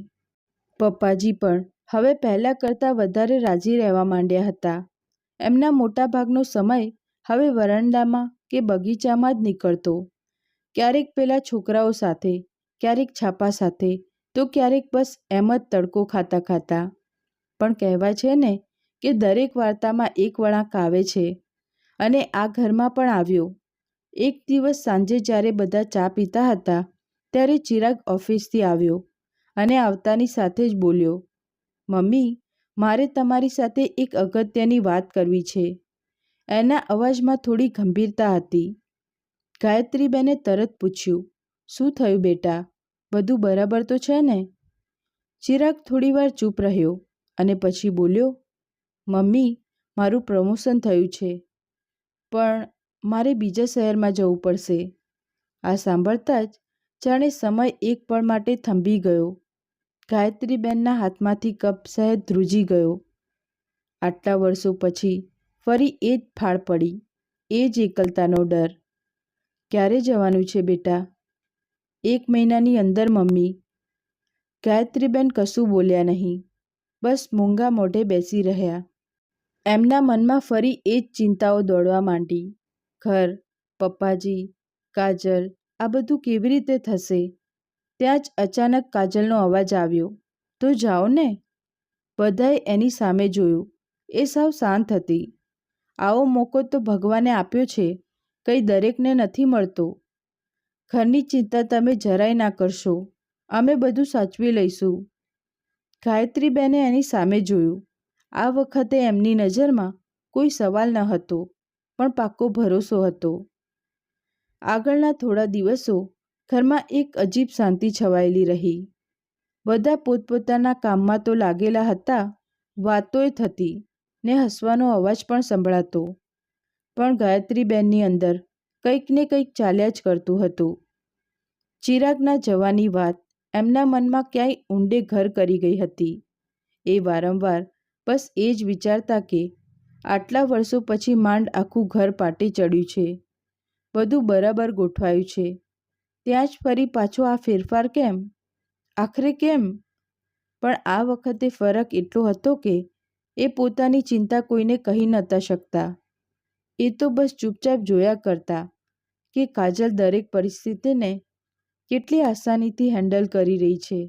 પપ્પાજી પણ હવે પહેલાં કરતાં વધારે રાજી રહેવા માંડ્યા હતા. એમના મોટાભાગનો સમય હવે વરાંડામાં કે બગીચામાં જ નીકળતો. ક્યારેક પેલા છોકરાઓ સાથે, ક્યારેક છાપા સાથે, તો ક્યારેક બસ એમ જ તડકો ખાતા ખાતા. પણ કહેવાય છે ને કે દરેક વાર્તામાં એક વળાંક આવે છે, અને આ ઘરમાં પણ આવ્યો. એક દિવસ સાંજે જ્યારે બધા ચા પીતા હતા ત્યારે ચિરાગ ઓફિસથી આવ્યો અને આવતાની સાથે જ બોલ્યો, મમ્મી, મારે તમારી સાથે એક અગત્યની વાત કરવી છે. એના અવાજમાં થોડી ગંભીરતા હતી. ગાયત્રીબેને તરત પૂછ્યું, શું થયું બેટા? બધું બરાબર તો છે ને? ચિરાગ થોડીવાર ચૂપ રહ્યો અને પછી બોલ્યો, મમ્મી, મારું પ્રમોશન થયું છે, પણ મારે બીજા શહેરમાં જવું પડશે. આ સાંભળતા જ જાણે સમય એક પળ માટે થંભી ગયો. ગાયત્રીબેનના હાથમાંથી કપ સહેજ ધ્રુજી ગયો. આટલા વર્ષો પછી ફરી એ જ ફાળ પડી, એ જ એકલતાનો ડર. ક્યારે જવાનું છે બેટા? 1 મહિનાની અંદર મમ્મી. ગાયત્રીબેન કશું બોલ્યા નહીં, બસ મૂંગા મોઢે બેસી રહ્યા. એમના મનમાં ફરી એ જ ચિંતાઓ દોડવા માંડી. ઘર, પપ્પાજી, કાજલ, આ બધું કેવી રીતે થશે? ત્યાં જ અચાનક કાજલનો અવાજ આવ્યો, તો જાઓ ને. બધાએ એની સામે જોયું. એ સાવ શાંત હતી. આવો મોકો તો ભગવાને આપ્યો છે, કંઈ દરેકને નથી મળતો. ઘરની ચિંતા તમે જરાય ના કરશો, અમે બધું સાચવી લઈશું. ગાયત્રીબેને એની સામે જોયું. આ વખતે એમની નજરમાં કોઈ સવાલ ન હતો, પણ પાક્કો ભરોસો હતો. આગળના થોડા દિવસો ઘરમાં એક અજીબ શાંતિ છવાયેલી રહી. બધા પોતપોતાના કામમાં તો લાગેલા હતા, વાતોય થતી ને હસવાનો અવાજ પણ સંભળાતો. પણ ગાયત્રીબેનની અંદર કંઈક ને કંઈક ચાલ્યા જ કરતું હતું. ચિરાગના જવાની વાત એમના મનમાં ક્યાંય ઊંડે ઘર કરી ગઈ હતી. એ વારંવાર બસ એ જ વિચારતા કે આટલા વર્ષો પછી માંડ આખું ઘર પાટે ચડ્યું છે, બધું બરાબર ગોઠવાયું છે, ત્યાં જ ફરી પાછો આ ફેરફાર કેમ? આખરે કેમ? પણ આ વખતે ફરક એટલો હતો કે એ પોતાની ચિંતા કોઈને કહી નહોતા શકતા. એ તો બસ ચૂપચાપ જોયા કરતા કે કાજલ દરેક પરિસ્થિતિને કેટલી આસાનીથી હેન્ડલ કરી રહી છે.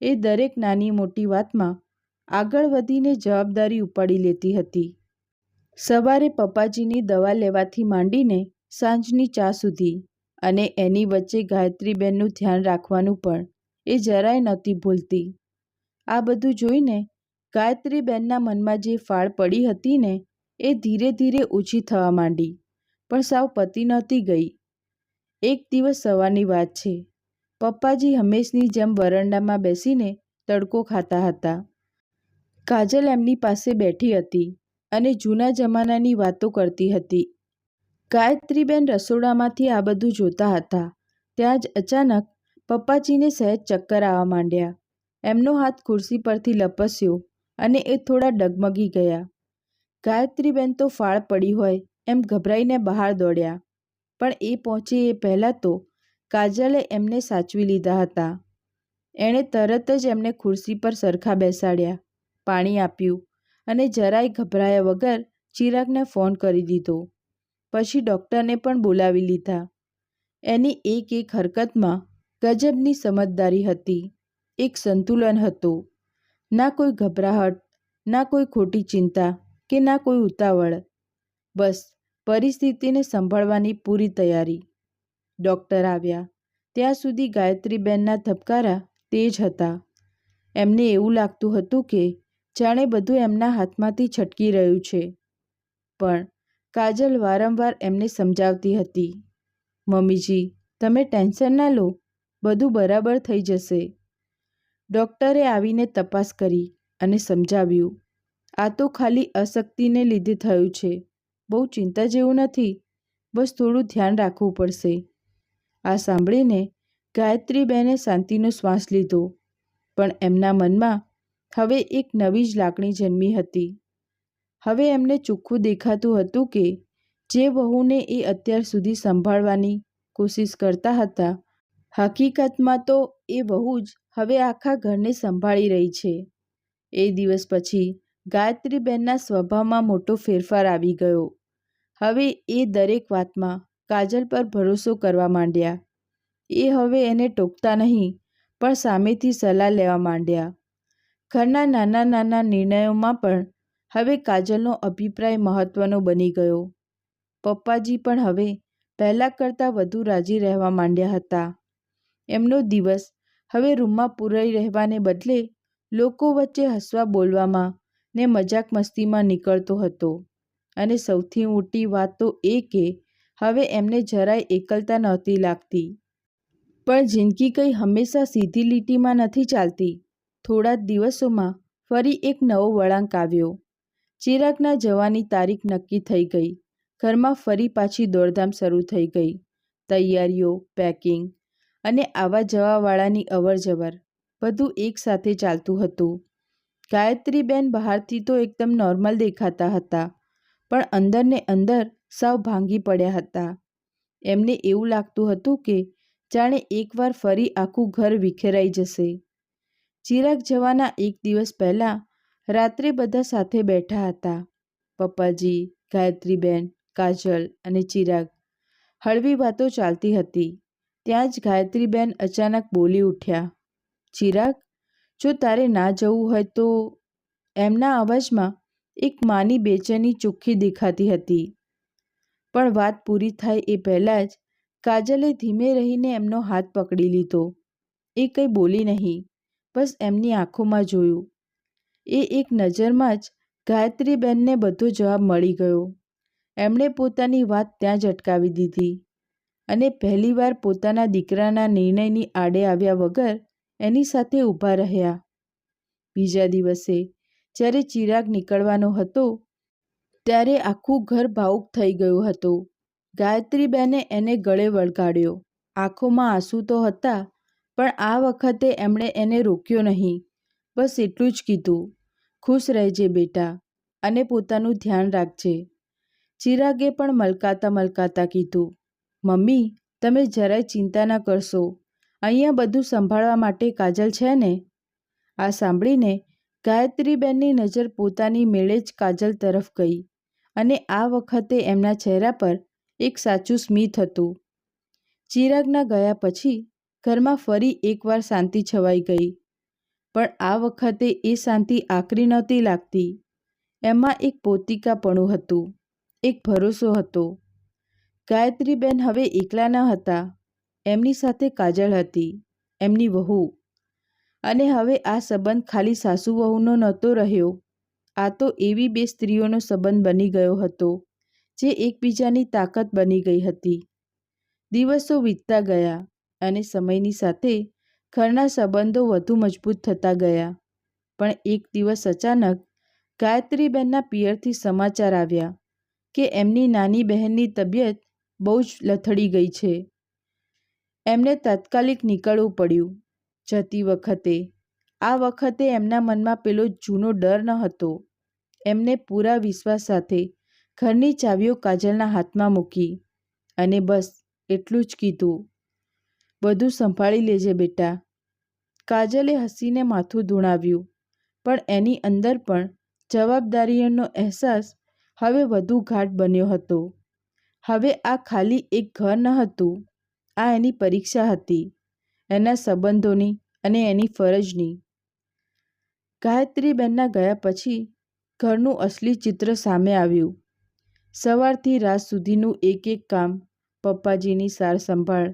એ દરેક નાની મોટી વાતમાં આગળ વધીને જવાબદારી ઉપાડી લેતી હતી. સવારે પપ્પાજીની દવા લેવાથી માંડીને સાંજની ચા સુધી, અને એની વચ્ચે ગાયત્રીબેનનું ધ્યાન રાખવાનું પણ એ જરાય નહોતી ભૂલતી. આ બધું જોઈને ગાયત્રીબેનના મનમાં જે ફાળ પડી હતી ને, એ ધીરે ધીરે ઓછી થવા માંડી, પણ સાવ પતી નહોતી ગઈ. એક દિવસ સવારની વાત છે. પપ્પાજી હંમેશની જેમ વરાંડામાં બેસીને તડકો ખાતા હતા. કાજલ એમની પાસે બેઠી હતી અને જૂના જમાનાની વાતો કરતી હતી. ગાયત્રીબેન રસોડામાંથી આ બધું જોતા હતા. ત્યાં જ અચાનક પપ્પાજીને સહેજ ચક્કર આવવા માંડ્યા. એમનો હાથ ખુરશી પરથી લપસ્યો અને એ થોડા ડગમગી ગયા. ગાયત્રીબેન તો ફાળ પડી હોય એમ ગભરાઈને બહાર દોડ્યા, પણ એ પહોંચે એ પહેલાં તો કાજલે એમને સાચવી લીધા હતા. એણે તરત જ એમને ખુરશી પર સરખા બેસાડ્યા, પાણી આપ્યું અને જરાય ગભરાયા વગર ચિરાગને ફોન કરી દીધો. પછી ડૉક્ટરને પણ બોલાવી લીધા. એની એક એક હરકતમાં ગજબની સમજદારી હતી, એક સંતુલન હતું. ના કોઈ ગભરાહટ, ના કોઈ ખોટી ચિંતા કે ના કોઈ ઉતાવળ. બસ પરિસ્થિતિને સંભાળવાની પૂરી તૈયારી. ડૉક્ટર આવ્યા ત્યાં સુધી ગાયત્રીબેનના ધબકારા તેજ હતા. એમને એવું લાગતું હતું કે જાણે બધું એમના હાથમાંથી છટકી રહ્યું છે. પણ કાજલ વારંવાર એમને સમજાવતી હતી, મમ્મીજી, તમે ટેન્શન ના લો, બધું બરાબર થઈ જશે. ડૉક્ટરે આવીને તપાસ કરી અને સમજાવ્યું, આ તો ખાલી અશક્તિને લીધે થયું છે, બહુ ચિંતા જેવું નથી, બસ થોડું ધ્યાન રાખવું પડશે. આ સાંભળીને ગાયત્રીબેને શાંતિનો શ્વાસ લીધો, પણ એમના મનમાં હવે એક નવી જ લાગણી જન્મી હતી. હવે એમને ચોખ્ખું દેખાતું હતું કે જે વહુને એ અત્યાર સુધી સંભાળવાની કોશિશ કરતા હતા, હકીકતમાં તો એ વહુ જ હવે આખા ઘરને સંભાળી રહી છે. એ દિવસ પછી ગાયત્રીબેનના સ્વભાવમાં મોટો ફેરફાર આવી ગયો. હવે એ દરેક વાતમાં કાજલ પર ભરોસો કરવા માંડ્યા. એ હવે એને ટોકતા નહીં, પણ સામેથી સલાહ લેવા માંડ્યા. ઘરના નાના નાના નિર્ણયોમાં પણ હવે કાજલનો અભિપ્રાય મહત્વનો બની ગયો. પપ્પાજી પણ હવે પહેલાં કરતાં વધુ રાજી રહેવા માંડ્યા હતા. એમનો દિવસ હવે રૂમમાં પૂરાઈ રહેવાને બદલે લોકો વચ્ચે હસવા બોલવામાં ને મજાક મસ્તીમાં નીકળતો હતો. અને સૌથી મોટી વાત તો એ કે હવે એમને જરાય એકલતા નહોતી લાગતી. પણ જિંદગી કંઈ હંમેશા સીધી લીટીમાં નથી ચાલતી. થોડા જ દિવસોમાં ફરી એક નવો વળાંક આવ્યો. ચિરાગના જવાની તારીખ નક્કી થઈ ગઈ. ઘરમાં ફરી પાછી દોડધામ શરૂ થઈ ગઈ. તૈયારીઓ, પેકિંગ અને આવા જવાવાળાની અવરજવર બધું એકસાથે ચાલતું હતું. ગાયત્રીબેન બહારથી તો એકદમ નોર્મલ દેખાતા હતા, પણ અંદર ને અંદર સાવ ભાંગી પડ્યા હતા. એમને એવું લાગતું હતું કે જાણે એકવાર ફરી આખું ઘર વિખેરાઈ જશે. ચિરાગ જવાના એક દિવસ પહેલાં રાત્રે બધા સાથે બેઠા હતા. પપ્પાજી, ગાયત્રીબેન, કાજલ અને ચિરાગ. હળવી વાતો ચાલતી હતી. ત્યાં જ ગાયત્રીબેન અચાનક બોલી ઉઠ્યા, ચિરાગ, જો તારે ના જવું હોય તો. એમના અવાજમાં એક માની બેચેની ચોખ્ખી દેખાતી હતી. પણ વાત પૂરી થાય એ પહેલાં જ કાજલે ધીમે રહીને એમનો હાથ પકડી લીધો. એ કંઈ બોલી નહીં, બસ એમની આંખોમાં જોયું. એ એક નજરમાં જ ગાયત્રીબેનને બધો જવાબ મળી ગયો. એમણે પોતાની વાત ત્યાં જ અટકાવી દીધી અને પહેલીવાર પોતાના દીકરાના નિર્ણયની આડે આવ્યા વગર એની સાથે ઊભા રહ્યા. બીજા દિવસે જ્યારે ચિરાગ નીકળવાનો હતો ત્યારે આખું ઘર ભાવુક થઈ ગયું હતું. ગાયત્રીબેને એને ગળે વળગાડ્યો. આંખોમાં આંસુ તો હતા, પણ આ વખતે એમણે એને રોક્યો નહીં. બસ એટલું જ કીધું, ખુશ રહેજે બેટા અને પોતાનું ધ્યાન રાખજે. ચિરાગે પણ મલકાતા મલકાતા કીધું, મમ્મી, તમે જરાય ચિંતા ન કરશો. અહીંયા બધું સંભાળવા માટે કાજલ છે ને. આ સાંભળીને ગાયત્રીબેનની નજર પોતાની મેળે જ કાજલ તરફ ગઈ અને આ વખતે એમના ચહેરા પર એક સાચું સ્મિત હતું. ચિરાગના ગયા પછી ઘરમાં ફરી એકવાર શાંતિ છવાઈ ગઈ. પણ આ વખતે એ શાંતિ આકરી નહોતી લાગતી. એમાં એક પોતિકાપણું હતું, એક ભરોસો હતો. ગાયત્રીબેન હવે એકલા ન હતા. એમની સાથે કાજલ હતી, એમની વહુ. અને હવે આ સંબંધ ખાલી સાસુ વહુનો નહોતો રહ્યો. આ તો એવી બે સ્ત્રીઓનો સંબંધ બની ગયો હતો જે એકબીજાની તાકાત બની ગઈ હતી. દિવસો વીતતા ગયા અને સમયની સાથે ઘરના સંબંધો વધુ મજબૂત થતા ગયા. પણ એક દિવસ અચાનક ગાયત્રીબેનના પિયરથી સમાચાર આવ્યા કે એમની નાની બહેનની તબિયત બહુ જ લથડી ગઈ છે. એમને તાત્કાલિક નીકળવું પડ્યું. જતી વખતે આ વખતે એમના મનમાં પેલો જૂનો ડર ન હતો. એમને પૂરા વિશ્વાસ સાથે ઘરની ચાવીઓ કાજલના હાથમાં મૂકી અને બસ એટલું જ કીધું, બધું સંભાળી લેજે બેટા. કાજલે હસીને માથું ધૂણાવ્યું, પણ એની અંદર પણ જવાબદારીનો અહેસાસ હવે વધુ ગાઢ બન્યો હતો. હવે આ ખાલી એક ઘર ન હતું, આ એની પરીક્ષા હતી, એના સંબંધોની અને એની ફરજની. ગાયત્રીબેનના ગયા પછી ઘરનું અસલી ચિત્ર સામે આવ્યું. સવારથી રાત સુધીનું એક એક કામ, પપ્પાજીની સાર સંભાળ,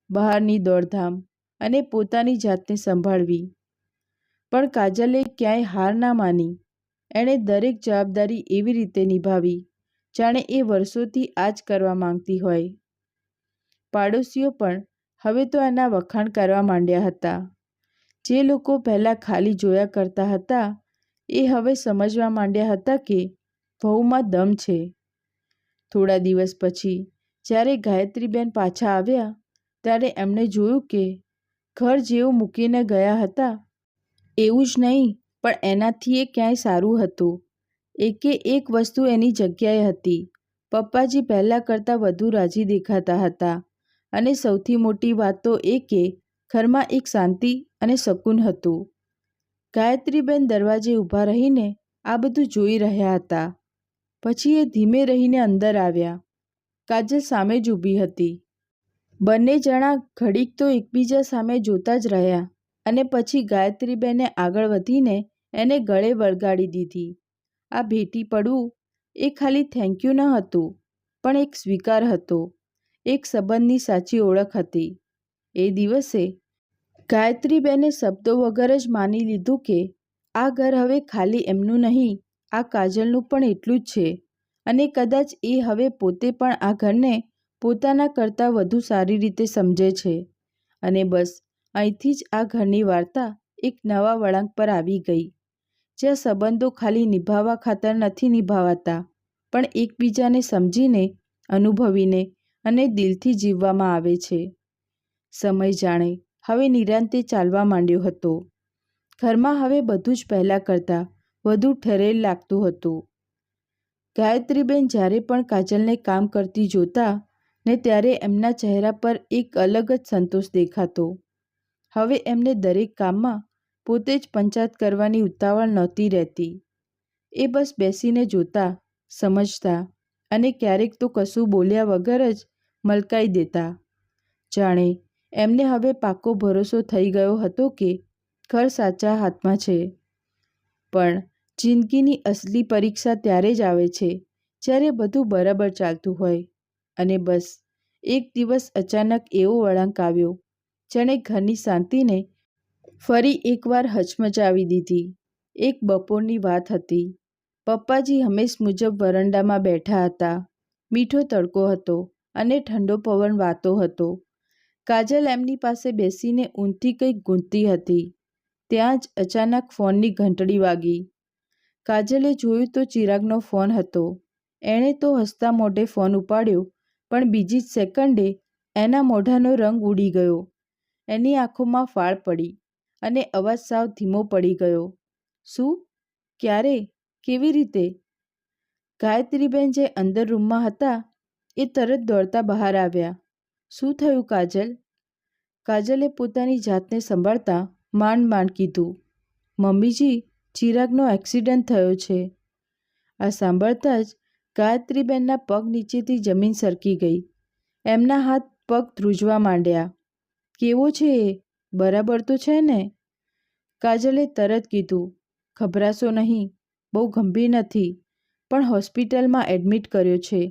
બહારની દોડધામ અને પોતાની જાતને સંભાળવી. પણ કાજલે ક્યાંય હાર ના માની. એણે દરેક જવાબદારી એવી રીતે નિભાવી જાણે એ વર્ષોથી આ જ કરવા માંગતી હોય. પાડોશીઓ પણ હવે તો એના વખાણ કરવા માંડ્યા હતા. જે લોકો પહેલાં ખાલી જોયા કરતા હતા એ હવે સમજવા માંડ્યા હતા કે વહુમાં દમ છે. થોડા દિવસ પછી જ્યારે ગાયત્રીબેન પાછા આવ્યા ત્યારે એમણે જોયું કે ઘર જેવું મૂકીને ગયા હતા એવું જ નહીં, પણ એનાથી એ ક્યાંય સારું હતું. એકે એક વસ્તુ એની જગ્યાએ હતી. પપ્પાજી પહેલાં કરતાં વધુ રાજી દેખાતા હતા અને સૌથી મોટી વાત તો એ કે ઘરમાં એક શાંતિ અને શકૂન હતું. ગાયત્રીબેન દરવાજે ઊભા રહીને આ બધું જોઈ રહ્યા હતા. પછી એ ધીમે રહીને અંદર આવ્યા. કાજલ સામે જ ઊભી હતી. બંને જણા ઘડીક તો એકબીજા સામે જોતા જ રહ્યા અને પછી ગાયત્રીબેને આગળ વધીને એને ગળે વળગાડી દીધી. આ ભેટી પડવું એ ખાલી થેન્ક યુ ન હતું, પણ એક સ્વીકાર હતો, એક સંબંધની સાચી ઓળખ હતી. એ દિવસે ગાયત્રીબેને શબ્દો વગર જ માની લીધું કે આ ઘર હવે ખાલી એમનું નહીં, આ કાજલનું પણ એટલું જ છે અને કદાચ એ હવે પોતે પણ આ ઘરને પોતાના કરતાં વધુ સારી રીતે સમજે છે. અને બસ અહીંથી જ આ ઘરની વાર્તા એક નવા વળાંક પર આવી ગઈ, જ્યાં સંબંધો ખાલી નિભાવવા ખાતર નથી નિભાવાતા, પણ એકબીજાને સમજીને, અનુભવીને અને દિલથી જીવવામાં આવે છે. સમય જાણે હવે નિરાંતે ચાલવા માંડ્યો હતો. ઘરમાં હવે બધું જ પહેલાં કરતાં વધુ ઠરેલ લાગતું હતું. ગાયત્રીબેન જ્યારે પણ કાજલને કામ કરતી જોતા ને ત્યારે એમના ચહેરા પર એક અલગ જ સંતોષ દેખાતો. હવે એમને દરેક કામમાં પોતે જ પંચાત કરવાની ઉતાવળ નહોતી રહેતી. એ બસ બેસીને જોતા, સમજતા અને ક્યારેક તો કશું બોલ્યા વગર જ મલકાઈ દેતા. જાણે એમને હવે પાકો ભરોસો થઈ ગયો હતો કે ઘર સાચા હાથમાં છે. પણ જિંદગીની અસલી પરીક્ષા ત્યારે જ આવે છે જ્યારે બધું બરાબર ચાલતું હોય અને બસ એક દિવસ અચાનક એવો વળાંક આવ્યો જેણે ઘરની શાંતિને ફરી એકવાર હચમચાવી દીધી. એક બપોરની વાત હતી. પપ્પાજી હંમેશ મુજબ વરંડામાં બેઠા હતા. મીઠો તડકો હતો અને ઠંડો પવન વાતો હતો. કાજલ એમની પાસે બેસીને ઊંઘથી કંઈક ગૂંથતી હતી. ત્યાં જ અચાનક ફોનની ઘંટડી વાગી. કાજલે જોયું તો ચિરાગનો ફોન હતો. એણે તો હસતા મોઢે ફોન ઉપાડ્યો, પણ બીજી જ સેકન્ડે એના મોઢાનો રંગ ઉડી ગયો. એની આંખોમાં ફાળ પડી અને અવાજ સાવ ધીમો પડી ગયો. શું? ક્યારે? કેવી રીતે? ગાયત્રીબેન જે અંદર રૂમમાં હતા એ તરત દોડતા બહાર આવ્યા. શું થયું કાજલ? કાજલે પોતાની જાતને સંભાળતા માંડ માંડ કીધું, મમ્મીજી, ચિરાગનો એક્સિડન્ટ થયો છે. આ સાંભળતા જ ગાયત્રીબેનના પગ નીચેથી જમીન સરકી ગઈ. એમના હાથ પગ ધ્રુજવા માંડ્યા. કેવો છે એ? બરાબર તો છે ને? કાજલે તરત કીધું, ગભરાશો નહીં, બહુ ગંભીર નથી, પણ હોસ્પિટલમાં એડમિટ કર્યો છે.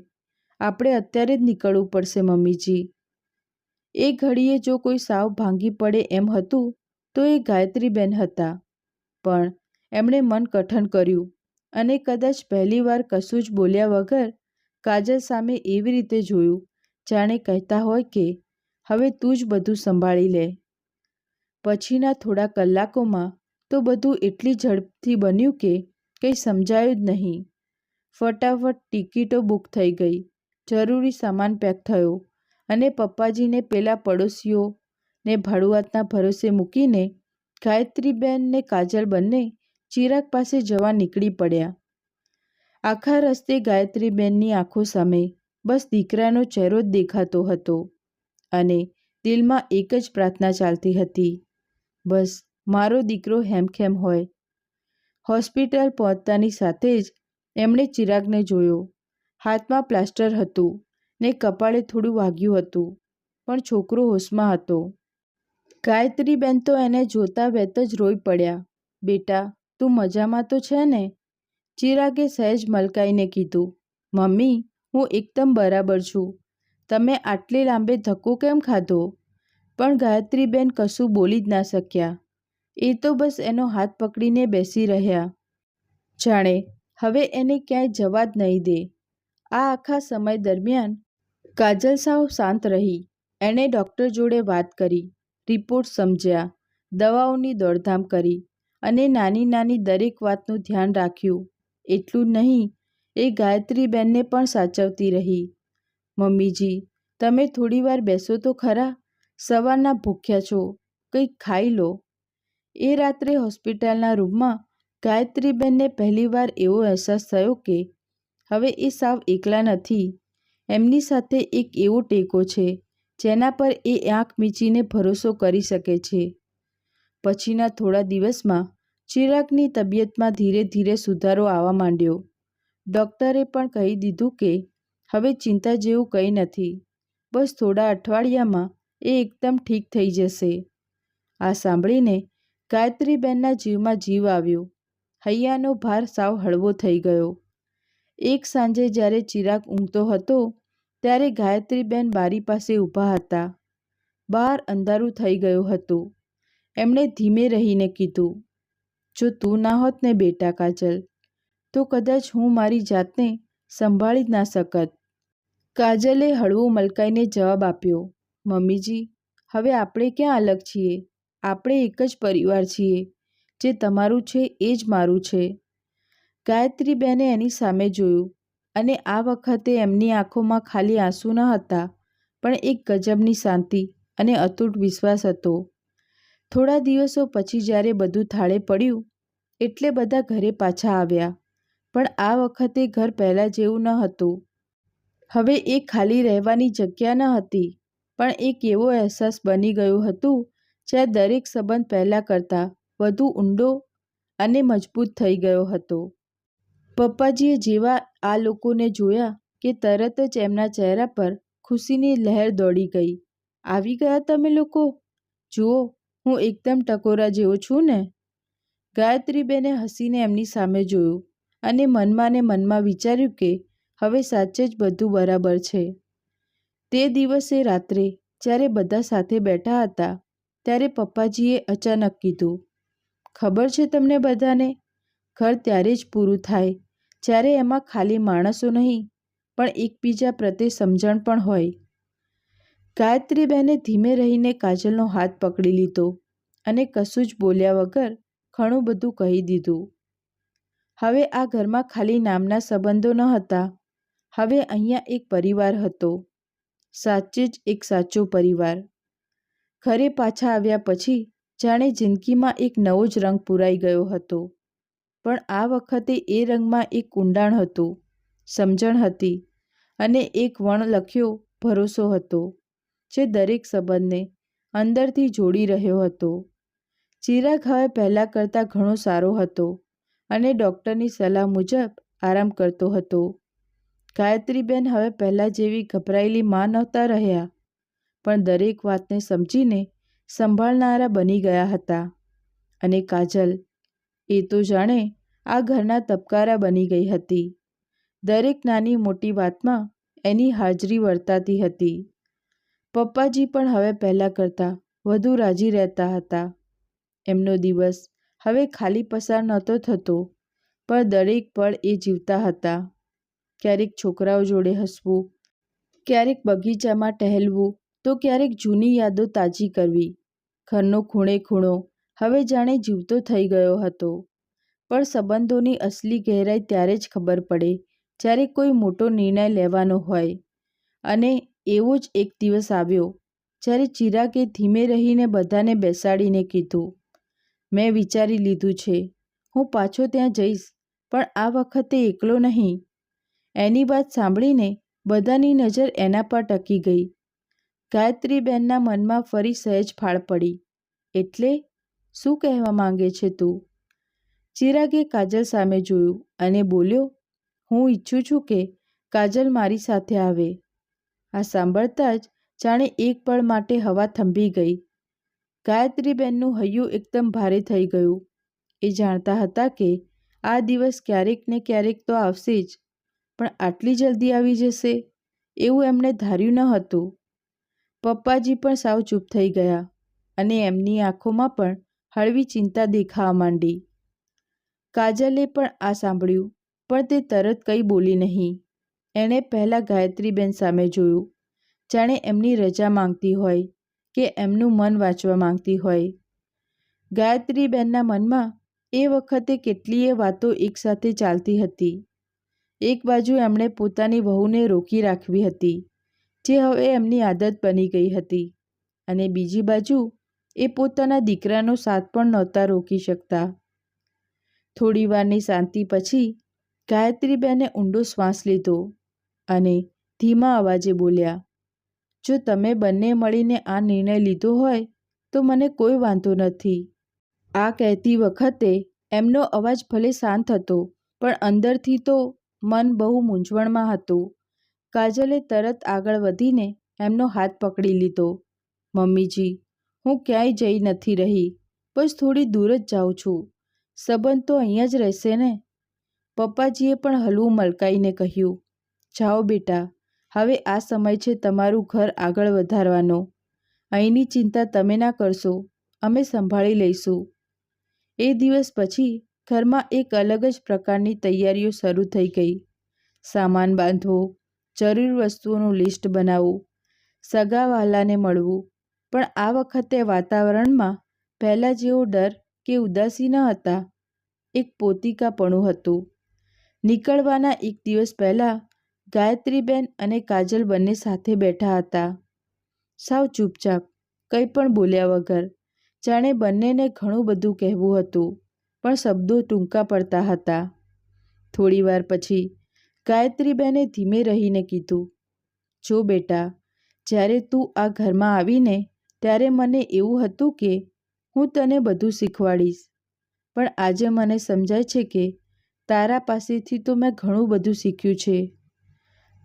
આપણે અત્યારે જ નીકળવું પડશે મમ્મીજી. એ ઘડીએ જો કોઈ સાવ ભાંગી પડે એમ હતું તો એ ગાયત્રીબેન હતા. પણ એમણે મન કઠણ કર્યું અને કદાચ પહેલીવાર કશું જ બોલ્યા વગર કાજલ સામે એવી રીતે જોયું જાણે કહેતા હોય કે હવે તું જ બધું સંભાળી લે. પછીના થોડા કલાકોમાં તો બધું એટલી ઝડપથી બન્યું કે કંઈ સમજાયું જ નહીં. ફટાફટ ટિકિટો બુક થઈ ગઈ, જરૂરી સામાન પેક થયો અને પપ્પાજીને પેલા પડોશીઓ ને ભાડુઆતના ભરોસે મૂકીને ગાયત્રીબેન ને કાજલ બંને ચિરાગ પાસે જવા નીકળી પડ્યા. આખા રસ્તે ગાયત્રીબેનની આંખો સામે બસ દીકરાનો ચહેરો જ દેખાતો હતો અને દિલમાં એક જ પ્રાર્થના ચાલતી હતી, બસ મારો દીકરો હેમખેમ હોય. હોસ્પિટલ પહોંચતાની સાથે જ એમણે ચિરાગને જોયો. હાથમાં પ્લાસ્ટર હતું ને કપાળે થોડું વાગ્યું હતું, પણ છોકરો હોશમાં હતો. ગાયત્રીબેન તો એને જોતા વેત જ રોઈ પડ્યા. બેટા, તું મજામાં તો છે ને? ચિરાગે સહેજ મલકાઈને કીધું, મમ્મી, હું એકદમ બરાબર છું. તમે આટલે લાંબે ધક્કો કેમ ખાધો? પણ ગાયત્રીબેન કશું બોલી જ ના શક્યા. એ તો બસ એનો હાથ પકડીને બેસી રહ્યા, જાણે હવે એને ક્યાંય જવા જ નહીં દે. આ આખા સમય દરમિયાન કાજલ સાવ શાંત રહી. એણે ડૉક્ટર જોડે વાત કરી, રિપોર્ટ સમજ્યા, દવાઓની દોડધામ કરી અને નાની નાની દરેક વાતનું ધ્યાન રાખ્યું. એટલું જ નહીં, એ ગાયત્રીબેનને પણ સાચવતી રહી. મમ્મીજી, તમે થોડીવાર બેસો તો ખરા, સવારના ભૂખ્યા છો, કંઈક ખાઈ લો. એ રાત્રે હોસ્પિટલના રૂમમાં ગાયત્રીબેનને પહેલીવાર એવો અહેસાસ થયો કે હવે એ સાવ એકલા નથી. એમની સાથે એક એવો ટેકો છે જેના પર એ આંખ મીચીને ભરોસો કરી શકે છે. પછીના થોડા દિવસમાં ચિરાગની તબિયતમાં ધીરે ધીરે સુધારો આવવા માંડ્યો. ડૉક્ટરે પણ કહી દીધું કે હવે ચિંતા જેવું કંઈ નથી, બસ થોડા અઠવાડિયામાં એ એકદમ ઠીક થઈ જશે. આ સાંભળીને ગાયત્રીબેનના જીવમાં જીવ આવ્યો. હૈયાનો ભાર સાવ હળવો થઈ ગયો. એક સાંજે જ્યારે ચિરાગ ઊંઘતો હતો ત્યારે ગાયત્રીબેન બારી પાસે ઊભા હતા. બહાર અંધારું થઈ ગયું હતું. એમણે ધીમે રહીને કીધું, જો તું ના હોત ને બેટા કાજલ, તો કદાચ હું મારી જાતને સંભાળી જ ના શકત. કાજલે હળવું મલકાઈને જવાબ આપ્યો, મમ્મીજી, હવે આપણે ક્યાં અલગ છીએ? આપણે એક જ પરિવાર છીએ. જે તમારું છે એ જ મારું છે. ગાયત્રીબેને એની સામે જોયું અને આ વખતે એમની આંખોમાં ખાલી આંસુ ન હતા, પણ એક ગજબની શાંતિ અને અતૂટ વિશ્વાસ હતો. થોડા દિવસો પછી જ્યારે બધું થાળે પડ્યું એટલે બધા ઘરે પાછા આવ્યા, પણ આ વખતે ઘર પહેલાં જેવું ન હતું. હવે એ ખાલી રહેવાની જગ્યા ન હતી, પણ એક એવો અહેસાસ બની ગયું હતું જ્યાં દરેક સંબંધ પહેલાં કરતાં વધુ ઊંડો અને મજબૂત થઈ ગયો હતો. પપ્પાજીએ જેવા આ લોકોને જોયા કે તરત જ એમના ચહેરા પર ખુશીની લહેર દોડી ગઈ. આવી ગયા તમે લોકો? જુઓ, હું એકદમ ટકોરા જેવો છું ને? ગાયત્રીબેને હસીને એમની સામે જોયું અને મનમાં ને મનમાં વિચાર્યું કે હવે સાચે જ બધું બરાબર છે. તે દિવસે રાત્રે જ્યારે બધા સાથે બેઠા હતા ત્યારે પપ્પાજીએ અચાનક કીધું, ખબર છે તમને બધાને, ઘર ત્યારે જ પૂરું થાય જ્યારે એમાં ખાલી માણસો નહીં પણ એકબીજા પ્રત્યે સમજણ પણ હોય. ગાયત્રીબેને ધીમે રહીને કાજલનો હાથ પકડી લીધો અને કશું જ બોલ્યા વગર ઘણું બધું કહી દીધું. હવે આ ઘરમાં ખાલી નામના સંબંધો ન હતા, હવે અહીંયા એક પરિવાર હતો. સાચે જ એક સાચો પરિવાર. ઘરે પાછા આવ્યા પછી જાણે જિંદગીમાં એક નવો જ રંગ પૂરાઈ ગયો હતો. પણ આ વખતે એ રંગમાં એક ઊંડાણ હતું, સમજણ હતી અને એક વણલખ્યો ભરોસો હતો જે દરેક સંબંધને અંદરથી જોડી રહ્યો હતો. ચિરાગ હવે પહેલાં કરતાં ઘણો સારો હતો અને ડૉક્ટરની સલાહ મુજબ આરામ કરતો હતો. ગાયત્રીબેન હવે પહેલાં જેવી ગભરાયેલી માં નહોતા રહ્યા, પણ દરેક વાતને સમજીને સંભાળનારા બની ગયા હતા. અને કાજલ, એ તો જાણે આ ઘરના તબકારા બની ગઈ હતી. દરેક નાની મોટી વાતમાં એની હાજરી વર્તાતી હતી. પપ્પાજી પણ હવે પહેલાં કરતાં વધુ રાજી રહેતા હતા. એમનો દિવસ હવે ખાલી પસાર નહોતો થતો, પણ દરેક પળ એ જીવતા હતા. ક્યારેક છોકરાઓ જોડે હસવું, ક્યારેક બગીચામાં ટહેલવું, તો ક્યારેક જૂની યાદો તાજી કરવી. ઘરનો ખૂણે ખૂણો હવે જાણે જીવતો થઈ ગયો હતો. પણ સંબંધોની અસલી ગહેરાઈ ત્યારે જ ખબર પડે જ્યારે કોઈ મોટો નિર્ણય લેવાનો હોય. અને એવો જ એક દિવસ આવ્યો જ્યારે ચિરાગે ધીમે રહીને બધાને બેસાડીને કીધું, મેં વિચારી લીધું છે, હું પાછો ત્યાં જઈશ, પણ આ વખતે એકલો નહીં. એની વાત સાંભળીને બધાની નજર એના પર ટકી ગઈ. ગાયત્રીબેનના મનમાં ફરી સહેજ ફાળ પડી. એટલે શું કહેવા માંગે છે તું? ચિરાગે કાજલ સામે જોયું અને બોલ્યો, હું ઈચ્છું છું કે કાજલ મારી સાથે આવે. આ સાંભળતા જ જાણે એક પળ માટે હવા થંભી ગઈ. ગાયત્રીબેનનું હૈયું એકદમ ભારે થઈ ગયું. એ જાણતા હતા કે આ દિવસ ક્યારેક ને ક્યારેક તો આવશે જ, પણ આટલી જલ્દી આવી જશે એવું એમણે ધાર્યું ન હતું. પપ્પાજી પણ સાવ ચૂપ થઈ ગયા અને એમની આંખોમાં પણ હળવી ચિંતા દેખાવા માંડી. કાજલે પણ આ સાંભળ્યું, પણ તે તરત કંઈ બોલી નહીં. એણે પહેલાં ગાયત્રીબેન સામે જોયું, જાણે એમની રજા માંગતી હોય કે એમનું મન વાંચવા માંગતી હોય. ગાયત્રીબેનના મનમાં એ વખતે કેટલીય વાતો એકસાથે ચાલતી હતી. એક બાજુ એમણે પોતાની વહુને રોકી રાખવી હતી, જે હવે એમની આદત બની ગઈ હતી, અને બીજી બાજુ એ પોતાના દીકરાનો સાથ પણ નહોતા રોકી શકતા. થોડી વારની શાંતિ પછી ગાયત્રીબેને ઊંડો શ્વાસ લીધો અને ધીમા અવાજે બોલ્યા, જો તમે બંને મળીને આ નિર્ણય લીધો હોય તો મને કોઈ વાંધો નથી. આ કહેતી વખતે એમનો અવાજ ભલે શાંત હતો, પણ અંદરથી તો મન બહુ મૂંઝવણમાં હતું. કાજલે તરત આગળ વધીને એમનો હાથ પકડી લીધો. મમ્મીજી, હું ક્યાંય જઈ નથી રહી, બસ થોડી દૂર જ જાઉં છું. સંબંધ તો અહીંયા જ રહેશે ને? પપ્પાજીએ પણ હલવું મલકાઈને કહ્યું, જાઓ બેટા, હવે આ સમય છે તમારું ઘર આગળ વધારવાનો. અહીંની ચિંતા તમે ના કરશો, અમે સંભાળી લઈશું. એ દિવસ પછી ઘરમાં એક અલગ જ પ્રકારની તૈયારીઓ શરૂ થઈ ગઈ. સામાન બાંધવો, જરૂરી વસ્તુઓનું લિસ્ટ બનાવવું, સગા વહાલાને મળવું. પણ આ વખતે વાતાવરણમાં પહેલાં જેવો ડર કે ઉદાસી ન હતા. એક પોતિકાપણું હતું. નીકળવાના એક દિવસ પહેલાં ગાયત્રીબેન અને કાજલ બંને સાથે બેઠા હતા. સાવ ચૂપચાપ, કંઈ પણ બોલ્યા વગર. જાણે બંનેને ઘણું બધું કહેવું હતું, પણ શબ્દો ટૂંકા પડતા હતા. થોડીવાર પછી ગાયત્રીબેને ધીમે રહીને કીધું, જો બેટા, જ્યારે તું આ ઘરમાં આવીને ત્યારે મને એવું હતું કે હું તને બધું શીખવાડીશ. પણ આજે મને સમજાય છે કે તારા પાસેથી તો મેં ઘણું બધું શીખ્યું છે.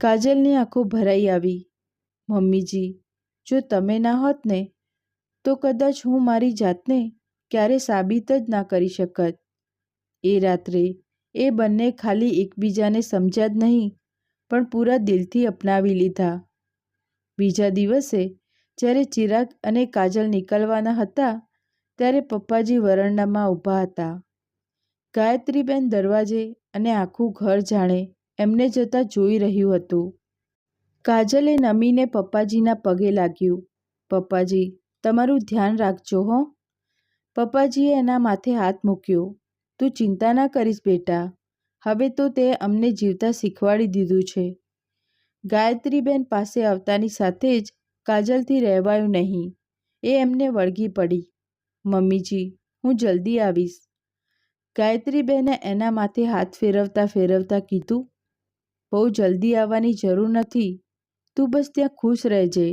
કાજલની આંખો ભરાઈ આવી. મમ્મીજી, જો તમે ના હોત ને તો કદાચ હું મારી જાતને ક્યારે સાબિત જ ના કરી શકત. એ રાત્રે એ બંને ખાલી એકબીજાને સમજ્યા જ નહીં, પણ પૂરા દિલથી અપનાવી લીધા. બીજા દિવસે જ્યારે ચિરાગ અને કાજલ નીકળવાના હતા, ત્યારે પપ્પાજી વરંડામાં ઊભા હતા. ગાયત્રીબેન દરવાજે અને આખું ઘર જાણે એમને જતાં જોઈ રહ્યું હતું. કાજલે નમીને પપ્પાજીના પગે લાગ્યું. પપ્પાજી, તમારું ધ્યાન રાખજો હો. પપ્પાજીએ એના માથે હાથ મૂક્યો. તું ચિંતા ના કરીશ બેટા, હવે તો તે અમને જીવતા શીખવાડી દીધું છે. ગાયત્રીબેન પાસે આવતાની સાથે જ કાજલથી રહેવાયું નહીં. એ એમને વળગી પડી. મમ્મીજી, હું જલ્દી આવીશ. ગાયત્રીબેને એના માથે હાથ ફેરવતા ફેરવતા કીધું, બહુ જલ્દી આવવાની જરૂર નથી, તું બસ ત્યાં ખુશ રહેજે.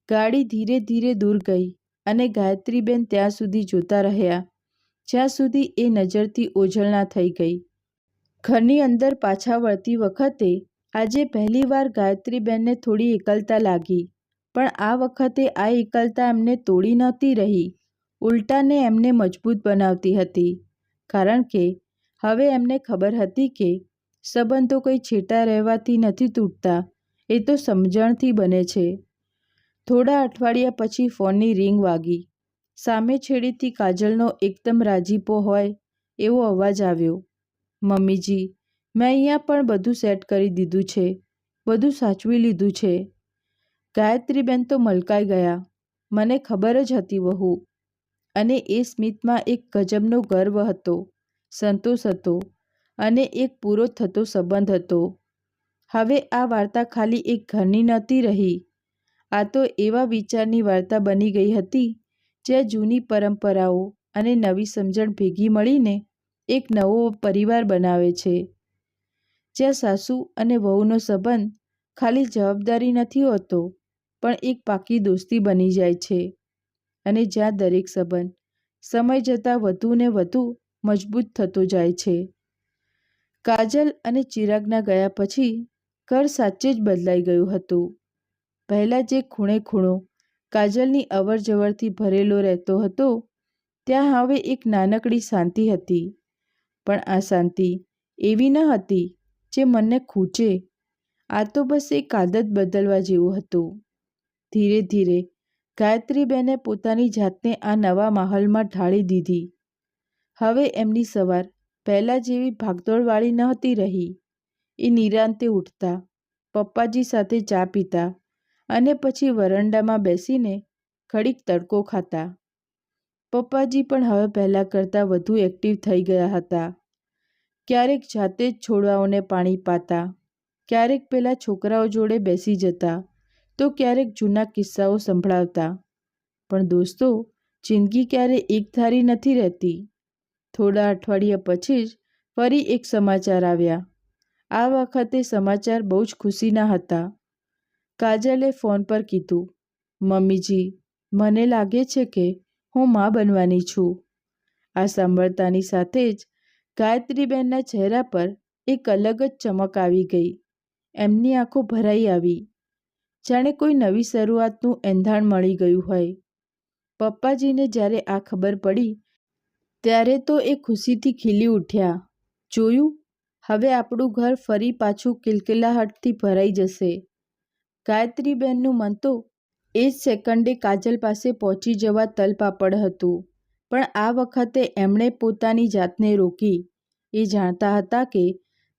ગાડી ધીરે ધીરે દૂર ગઈ અને ગાયત્રીબેન ત્યાં સુધી જોતા રહ્યા જ્યાં સુધી એ નજરથી ઓઝલ ના થઈ ગઈ. ઘરની અંદર પાછા વળતી વખતે આજે પહેલીવાર ગાયત્રીબેનને થોડી એકલતા લાગી. પણ આ વખતે આ એકલતા એમને તોડી નહોતી રહી, ઉલટાને એમને મજબૂત બનાવતી હતી. કારણ કે હવે એમને ખબર હતી કે સંબંધો કોઈ છેટા રહેવાથી નથી તૂટતા, એ તો સમજણથી બને છે. થોડા અઠવાડિયા પછી ફોનની રિંગ વાગી. સામે છેડેથી કાજલનો એકદમ રાજીપો હોય એવો અવાજ આવ્યો. મમ્મીજી, મેં અહીંયા પણ બધું સેટ કરી દીધું છે, બધું સાચવી લીધું છે. ગાયત્રીબેન તો મલકાઈ ગયા. મને ખબર જ હતી વહુ. અને એ સ્મિતમાં એક ગજબનો ગર્વ હતો, સંતોષ હતો અને એક પૂરો થતો સંબંધ હતો. હવે આ વાર્તા ખાલી એક ઘરની નહોતી રહી, આ તો એવા વિચારની વાર્તા બની ગઈ હતી જ્યાં જૂની પરંપરાઓ અને નવી સમજણ ભેગી મળીને એક નવો પરિવાર બનાવે છે. જ્યાં સાસુ અને વહુનો સંબંધ ખાલી જવાબદારી નથી હોતો, પણ એક પાકી દોસ્તી બની જાય છે. અને જ્યાં દરેક સંબંધ સમય જતાં વધુ ને વધુ મજબૂત થતો જાય છે. કાજલ અને ચિરાગના ગયા પછી ઘર સાચે જ બદલાઈ ગયું હતું. પહેલાં જે ખૂણે ખૂણો કાજલની અવર જવરથી ભરેલો રહેતો હતો, ત્યાં હવે એક નાનકડી શાંતિ હતી. પણ આ શાંતિ એવી ન હતી જે મનને ખૂંચે. આ તો બસ એક આદત બદલવા જેવું હતું. ધીરે ધીરે ગાયત્રીબેને પોતાની જાતને આ નવા માહોલમાં ઢાળી દીધી. હવે એમની સવાર પહેલાં જેવી ભાગદોડવાળી નહોતી રહી. એ નિરાંતે ઉઠતા, પપ્પાજી સાથે ચા પીતા અને પછી વરંડામાં બેસીને ઘડીક તડકો ખાતા. પપ્પાજી પણ હવે પહેલાં કરતાં વધુ એક્ટિવ થઈ ગયા હતા. ક્યારેક જાતે જ છોડવાઓને પાણી પાતા, ક્યારેક પેલા છોકરાઓ જોડે બેસી જતા, તો ક્યારેક જૂના કિસ્સાઓ સંભળાવતા. પણ દોસ્તો, જિંદગી ક્યારે એકધારી નથી રહેતી. થોડા અઠવાડિયા પછી જ ફરી એક સમાચાર આવ્યા. આ વખતે સમાચાર બહુ જ ખુશીના હતા. કાજલે ફોન પર કીધું, મમ્મીજી, મને લાગે છે કે હું મા બનવાની છું. આ સાંભળતાની સાથે જ ગાયત્રીબેનના ચહેરા પર એક અલગ જ ચમક આવી ગઈ. એમની આંખો ભરાઈ આવી, જાણે કોઈ નવી શરૂઆતનું એંધાણ મળી ગયું હોય. પપ્પાજીને જ્યારે આ ખબર પડી ત્યારે તો એ ખુશીથી ખીલી ઉઠ્યા. જોયું, હવે આપણું ઘર ફરી પાછું કિલકિલાહટથી ભરાઈ જશે. ગાયત્રીબેનનું મન તો એ જ સેકન્ડે કાજલ પાસે પહોંચી જવા તલપાપડ હતું, પણ આ વખતે એમણે પોતાની જાતને રોકી. એ જાણતા હતા કે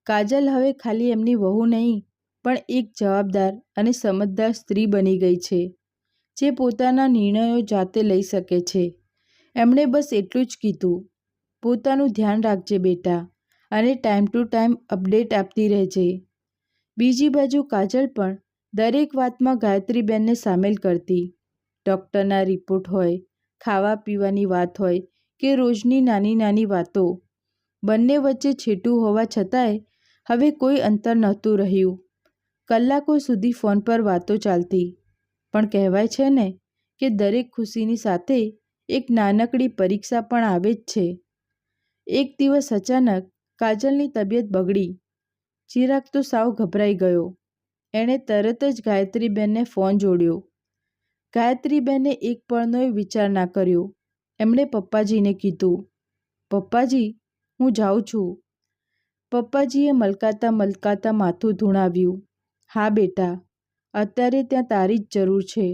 કાજલ હવે ખાલી એમની વહુ નહીં, પણ એક જવાબદાર અને સમજદાર સ્ત્રી બની ગઈ છે, જે પોતાના નિર્ણયો જાતે લઈ શકે છે. એમણે બસ એટલું જ કીધું, પોતાનું ધ્યાન રાખજે બેટા, અને ટાઈમ ટુ ટાઈમ અપડેટ આપતી રહેજે. બીજી બાજુ કાજલ પણ દરેક વાતમાં ગાયત્રીબેનને સામેલ કરતી. ડૉક્ટરના રિપોર્ટ હોય, ખાવા પીવાની વાત હોય કે રોજની નાની નાની વાતો, બંને વચ્ચે છેટું હોવા છતાંય હવે કોઈ અંતર નહોતું રહ્યું. કલાકો સુધી ફોન પર વાતો ચાલતી, પણ કહેવાય છે ને કે દરેક ખુશીની સાથે એક નાનકડી પરીક્ષા પણ આવે જ છે. એક દિવસ અચાનક કાજલની તબિયત બગડી. ચિરાગ તો સાવ ગભરાઈ ગયો. એણે તરત જ ગાયત્રીબેનને ફોન જોડ્યો. ગાયત્રીબેને એક પળનોય વિચાર ના કર્યો. એમણે પપ્પાજીને કીધું, પપ્પાજી, હું જાઉં છું. પપ્પાજીએ મલકાતા મલકાતા માથું ધૂણાવ્યું. હા બેટા, અત્યારે ત્યાં તારી જ જરૂર છે.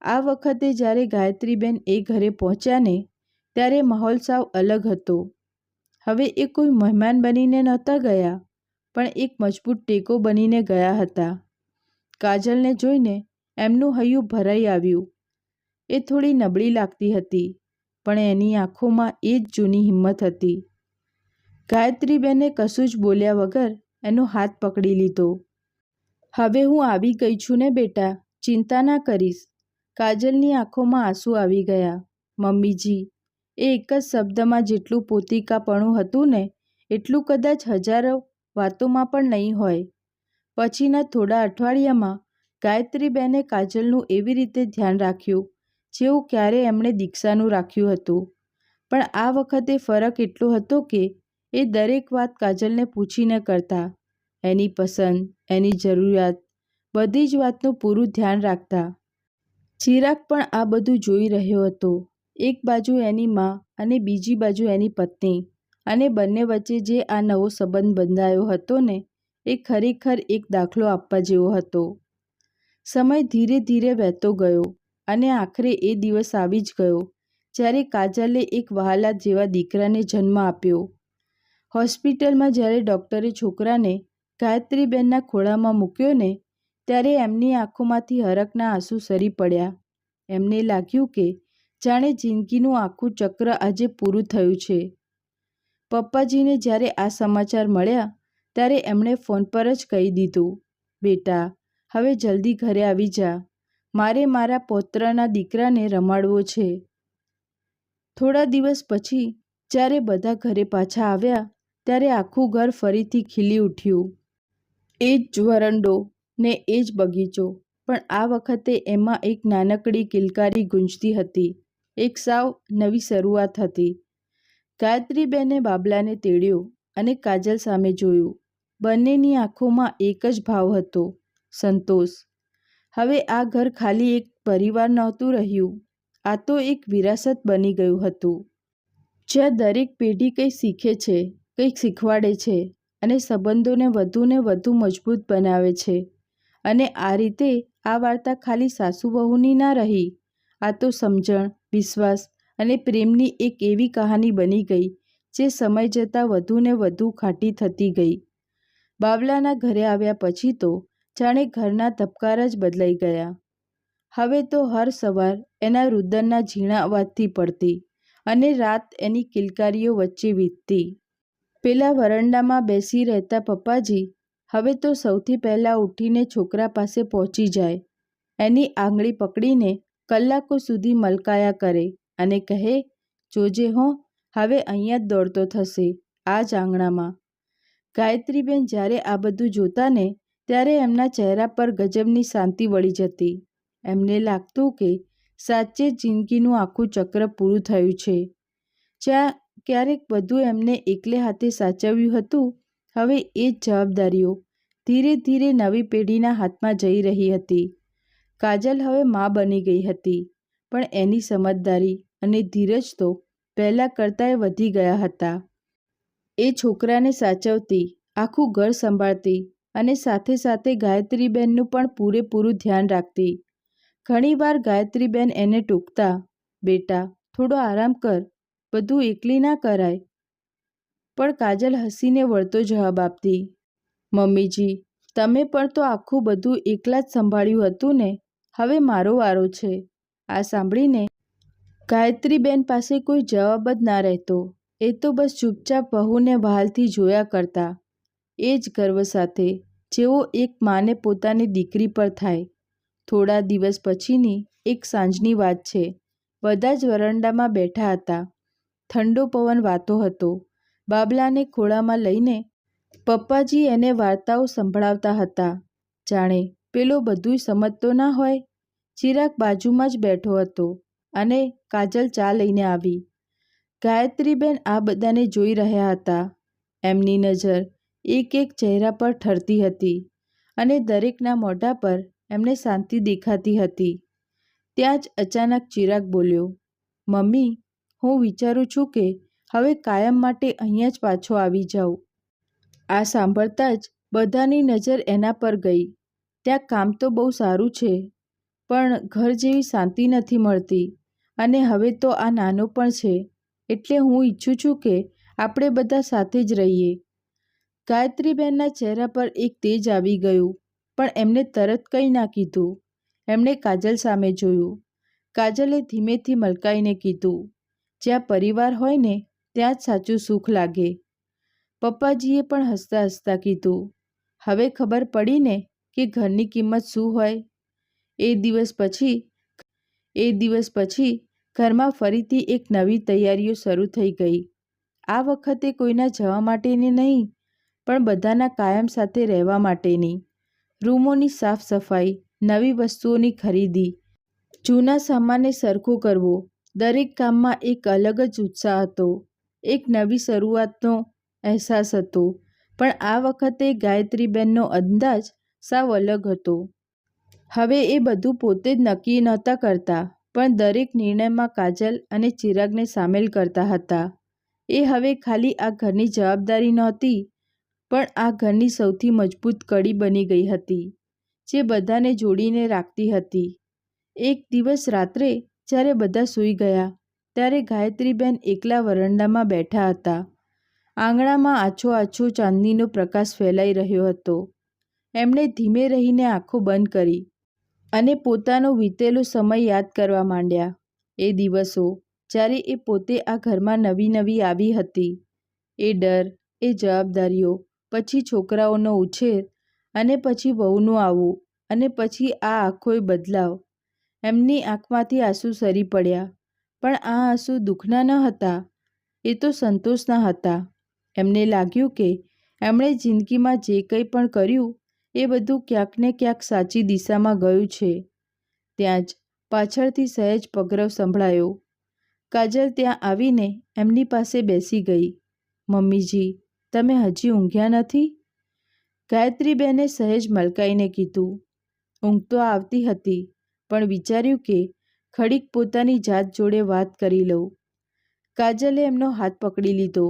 આ વખતે જ્યારે ગાયત્રીબેન એ ઘરે પહોંચ્યા ને, ત્યારે માહોલ સાવ અલગ હતો. હવે એ કોઈ મહેમાન બનીને નહોતા ગયા, પણ એક મજબૂત ટેકો બનીને ગયા હતા. કાજલને જોઈને એમનું હૈયું ભરાઈ આવ્યું. એ થોડી નબળી લાગતી હતી, પણ એની આંખોમાં એ જ જૂની હિંમત હતી. ગાયત્રીબેને કશું જ બોલ્યા વગર એનો હાથ પકડી લીધો. હવે હું આવી ગઈ છું ને બેટા, ચિંતા ના કરીશ. કાજલની આંખોમાં આંસુ આવી ગયા. મમ્મીજી, એ એક જ શબ્દમાં જેટલું પોતિકાપણું હતું ને, એટલું કદાચ હજારો વાતોમાં પણ નહીં હોય. પછીના થોડા અઠવાડિયામાં ગાયત્રીબેને કાજલનું એવી રીતે ધ્યાન રાખ્યું જેવું ક્યારે એમણે દીક્ષાનું રાખ્યું હતું. પણ આ વખતે ફરક એટલો હતો કે એ દરેક વાત કાજલને પૂછીને કરતા. એની પસંદ, એની જરૂરિયાત, બધી જ વાતનું પૂરું ધ્યાન રાખતા. ચિરાગ પણ આ બધું જોઈ રહ્યો હતો. એક બાજુ એની મા અને બીજી બાજુ એની પત્ની, અને બંને વચ્ચે જે આ નવો સંબંધ બંધાયો હતો ને, એ ખરેખર એક દાખલો આપવા જેવો હતો. સમય ધીરે ધીરે વહેતો ગયો, અને આખરે એ દિવસ આવી જ ગયો જ્યારે કાજલે એક વહાલા જેવા દીકરાને જન્મ આપ્યો. હોસ્પિટલમાં જ્યારે ડૉક્ટરે છોકરાને ગાયત્રીબેનના ખોળામાં મૂક્યો ને, ત્યારે એમની આંખોમાંથી હરખના આંસુ સરી પડ્યા. એમને લાગ્યું કે જાણે જિંદગીનું આખું ચક્ર આજે પૂરું થયું છે. પપ્પાજીને જ્યારે આ સમાચાર મળ્યા ત્યારે એમણે ફોન પર જ કહી દીધું, બેટા, હવે જલ્દી ઘરે આવી જા. મારે મારા પૌત્રના દીકરાને રમાડવો છે. થોડા દિવસ પછી જ્યારે બધા ઘરે પાછા આવ્યા ત્યારે આખું ઘર ફરીથી ખીલી ઉઠ્યું. એ જ વરંડો ને એ જ બગીચો, પણ આ વખતે એમાં એક નાનકડી કિલકારી ગૂંજતી હતી. એક સાવ નવી શરૂઆત હતી. ગાયત્રીબેને બાબલાને તેડ્યો અને કાજલ સામે જોયું. બંનેની આંખોમાં એક જ ભાવ હતો, સંતોષ. હવે આ ઘર ખાલી એક પરિવાર નહોતું રહ્યું, આ તો એક વિરાસત બની ગયું હતું, જ્યાં દરેક પેઢી કંઈ શીખે છે, કંઈક શીખવાડે છે, અને સંબંધોને વધુને વધુ મજબૂત બનાવે છે. અને આ રીતે આ વાર્તા ખાલી સાસુ વહુની ના રહી. આ તો સમજણ, વિશ્વાસ અને પ્રેમની એક એવી કહાની બની ગઈ જે સમય જતાં વધુને વધુ ખાટી થતી ગઈ. બાબલાના ઘરે આવ્યા પછી તો જાણે ઘરના ધબકાર જ બદલાઈ ગયા. હવે તો હર સવાર એના રુદનના ઝીણા અવાજથી પડતી, અને રાત એની કિલકારીઓ વચ્ચે વીતતી. પેલા વરંડામાં બેસી રહેતા પપ્પાજી હવે તો સૌથી પહેલાં ઉઠીને છોકરા પાસે પહોંચી જાય, એની આંગળી પકડીને કલાકો સુધી મલકાયા કરે અને કહે, જોજે હો, હવે અહીંયા જ દોડતો થશે, આ જ આંગણામાં. ગાયત્રીબેન જ્યારે આ બધું જોતા ને, ત્યારે એમના ચહેરા પર ગજબની શાંતિ વળી જતી. એમને લાગતું કે સાચે જ જિંદગીનું આખું ચક્ર પૂરું થયું છે. ક્યારેક બધું એમને એકલે હાથે સાચવ્યું હતું, હવે એ જ જવાબદારીઓ ધીરે ધીરે નવી પેઢીના હાથમાં જઈ રહી હતી. કાજલ હવે મા બની ગઈ હતી, પણ એની સમજદારી અને ધીરજ તો પહેલાં કરતાંય વધી ગયા હતા. એ છોકરાને સાચવતી, આખું ઘર સંભાળતી અને સાથે સાથે ગાયત્રીબેનનું પણ પૂરેપૂરું ધ્યાન રાખતી. ઘણીવાર ગાયત્રીબેન એને ટોકતા, બેટા થોડો આરામ કર, બધું એકલી ના કરાય. પણ કાજલ હસીને વળતો જવાબ આપતી, મમ્મીજી તમે પણ તો આખું બધું એકલા જ સંભાળ્યું હતું ને, હવે મારો વારો છે. આ સાંભળીને ગાયત્રીબેન પાસે કોઈ જવાબ જ ના રહેતો. એ તો બસ ચૂપચાપ વહુને વહાલથી જોયા કરતા, એ જ ગર્વ સાથે જેવો એક માને પોતાની દીકરી પર થાય. થોડા દિવસ પછીની એક સાંજની વાત છે. બધા જ વરંડામાં બેઠા હતા. ઠંડો પવન વાતો હતો. બાબલાને ખોળામાં લઈને પપ્પાજી એને વાર્તાઓ સંભળાવતા હતા. જાણે પેલો બધુંય સમજતો ના હોય. ચિરાગ બાજુમાં જ બેઠો હતો અને કાજલ ચા લઈને આવી. ગાયત્રીબેન આ બધાને જોઈ રહ્યા હતા. એમની નજર એક એક ચહેરા પર ઠરતી હતી અને દરેકના મોઢા પર એમને શાંતિ દેખાતી હતી. ત્યાં જ અચાનક ચિરાગ બોલ્યો, મમ્મી હું વિચારું છું કે હવે કાયમ માટે અહીંયા જ પાછો આવી જાઉં. આ સાંભળતા જ બધાની નજર એના પર ગઈ. ત્યાં કામ તો બહુ સારું છે, પણ ઘર જેવી શાંતિ નથી મળતી અને હવે તો આ નાનો પણ છે, એટલે હું ઈચ્છું છું કે આપણે બધા સાથે જ રહીએ. ગાયત્રીબેનના ચહેરા પર એક તેજ આવી ગયું, પણ એમને તરત કંઈ ના કીધું. એમણે કાજલ સામે જોયું. કાજલે ધીમેથી મલકાઈને કીધું, જ્યાં પરિવાર હોય ને ત્યાં જ સાચું સુખ લાગે. પપ્પાજીએ પણ હસતા હસતા કીધું, હવે ખબર પડી ને કે ઘરની કિંમત શું હોય. એ દિવસ પછી ઘરમાં ફરીથી એક નવી તૈયારીઓ શરૂ થઈ ગઈ. આ વખતે કોઈના જવા માટેની નહીં, પણ બધાના કાયમ સાથે રહેવા માટેની. રૂમોની સાફ સફાઈ, નવી વસ્તુઓની ખરીદી, જૂના સામાનને સરખો કરવો, દરેક કામમાં એક અલગ જ ઉત્સાહ હતો. એક નવી શરૂઆતનો અહેસાસ હતો. પણ આ વખતે ગાયત્રીબેનનો અંદાજ સાવ અલગ હતો. હવે એ બધું પોતે જ નક્કી નહોતા કરતા, પણ દરેક નિર્ણયમાં કાજલ અને ચિરાગને સામેલ કરતા હતા. એ હવે ખાલી આ ઘરની જવાબદારી નહોતી, પણ આ ઘરની સૌથી મજબૂત કડી બની ગઈ હતી, જે બધાને જોડીને રાખતી હતી. એક દિવસ રાત્રે જ્યારે બધા સૂઈ ગયા, ત્યારે ગાયત્રીબેન એકલા વરંડામાં બેઠા હતા. આંગણામાં આછો આછો ચાંદનીનો પ્રકાશ ફેલાઈ રહ્યો હતો. એમણે ધીમે રહીને આંખો બંધ કરી અને પોતાનો વીતેલો સમય યાદ કરવા માંડ્યા. એ દિવસો જ્યારે એ પોતે આ ઘરમાં નવી નવી આવી હતી. એ ડર, એ જવાબદારીઓ, પછી છોકરાઓનો ઉછેર અને પછી વહુનું આવવું અને પછી આ આખોય બદલાવ. એમની આંખમાંથી આંસુ સરી પડ્યા, પણ આ આંસુ દુઃખના ન હતા, એ તો સંતોષના હતા. એમને લાગ્યું કે એમણે જિંદગીમાં જે કંઈ પણ કર્યું એ બધું ક્યાંક ને ક્યાંક સાચી દિશામાં ગયું છે. ત્યાં જ પાછળથી સહેજ પગરવ સંભળાયો. કાજલ ત્યાં આવીને એમની પાસે બેસી ગઈ. મમ્મીજી તમે હજી ઊંઘ્યા નથી? ગાયત્રીબેને સહેજ મલકાઈને કીધું. ઊંઘ તો આવતી હતી, પણ વિચાર્યું કે ઘડીક પોતાની જાત જોડે વાત કરી લઉં. કાજલે એમનો હાથ પકડી લીધો.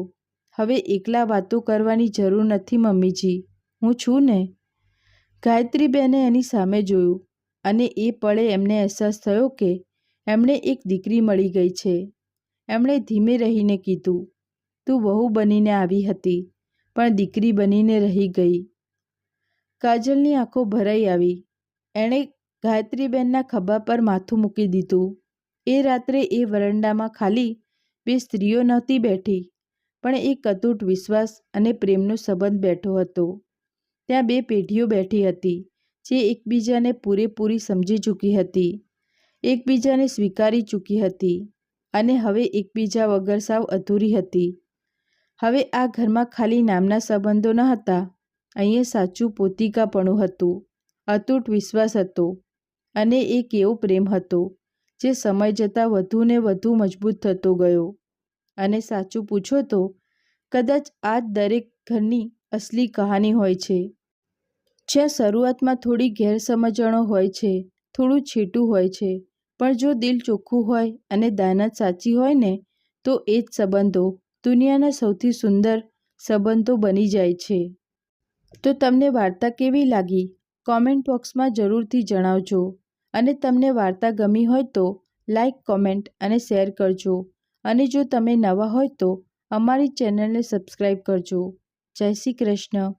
હવે એકલા વાતો કરવાની જરૂર નથી મમ્મીજી, હું છું ને. ગાયત્રીબેને એની સામે જોયું અને એ પળે એમને અહેસાસ થયો કે એમણે એક દીકરી મળી ગઈ છે. એમણે ધીમે રહીને કીધું, તું વહુ બનીને આવી હતી, પણ દીકરી બનીને રહી ગઈ. કાજલની આંખો ભરાઈ આવી. એણે ગાયત્રીબેનના ખભા પર માથું મૂકી દીધું. એ રાત્રે એ વરંડામાં ખાલી બે સ્ત્રીઓ નહોતી બેઠી, પણ એક અતૂટ વિશ્વાસ અને પ્રેમનો સંબંધ બેઠો હતો. ત્યાં બે પેઢીઓ બેઠી હતી, જે એકબીજાને પૂરેપૂરી સમજી ચૂકી હતી, એકબીજાને સ્વીકારી ચૂકી હતી અને હવે એકબીજા વગર સાવ અધૂરી હતી. હવે આ ઘરમાં ખાલી નામના સંબંધો ન હતા, અહીંયા સાચું પોતીકાપણું હતું, અતૂટ વિશ્વાસ હતો અને એક એવો પ્રેમ હતો જે સમય જતાં વધુ ને વધુ મજબૂત થતો ગયો. અને સાચું પૂછો તો કદાચ આ જ દરેક ઘરની અસલી કહાની હોય છે, જ્યાં શરૂઆતમાં થોડી ગેરસમજણો હોય છે, થોડું છેટું હોય છે, પણ જો દિલ ચોખ્ખું હોય અને દાનત સાચી હોય ને, તો એ જ સંબંધો દુનિયાના સૌથી સુંદર સંબંધો બની જાય છે. તો તમને વાર્તા કેવી લાગી? કોમેન્ટ બોક્સમાં જરૂરથી જણાવજો. અને તમને વાર્તા ગમી હોય તો લાઈક, કોમેન્ટ અને શેર કરજો. અને જો તમે નવા હોય તો અમારી ચેનલને સબસ્ક્રાઈબ કરજો. જય શ્રી કૃષ્ણ.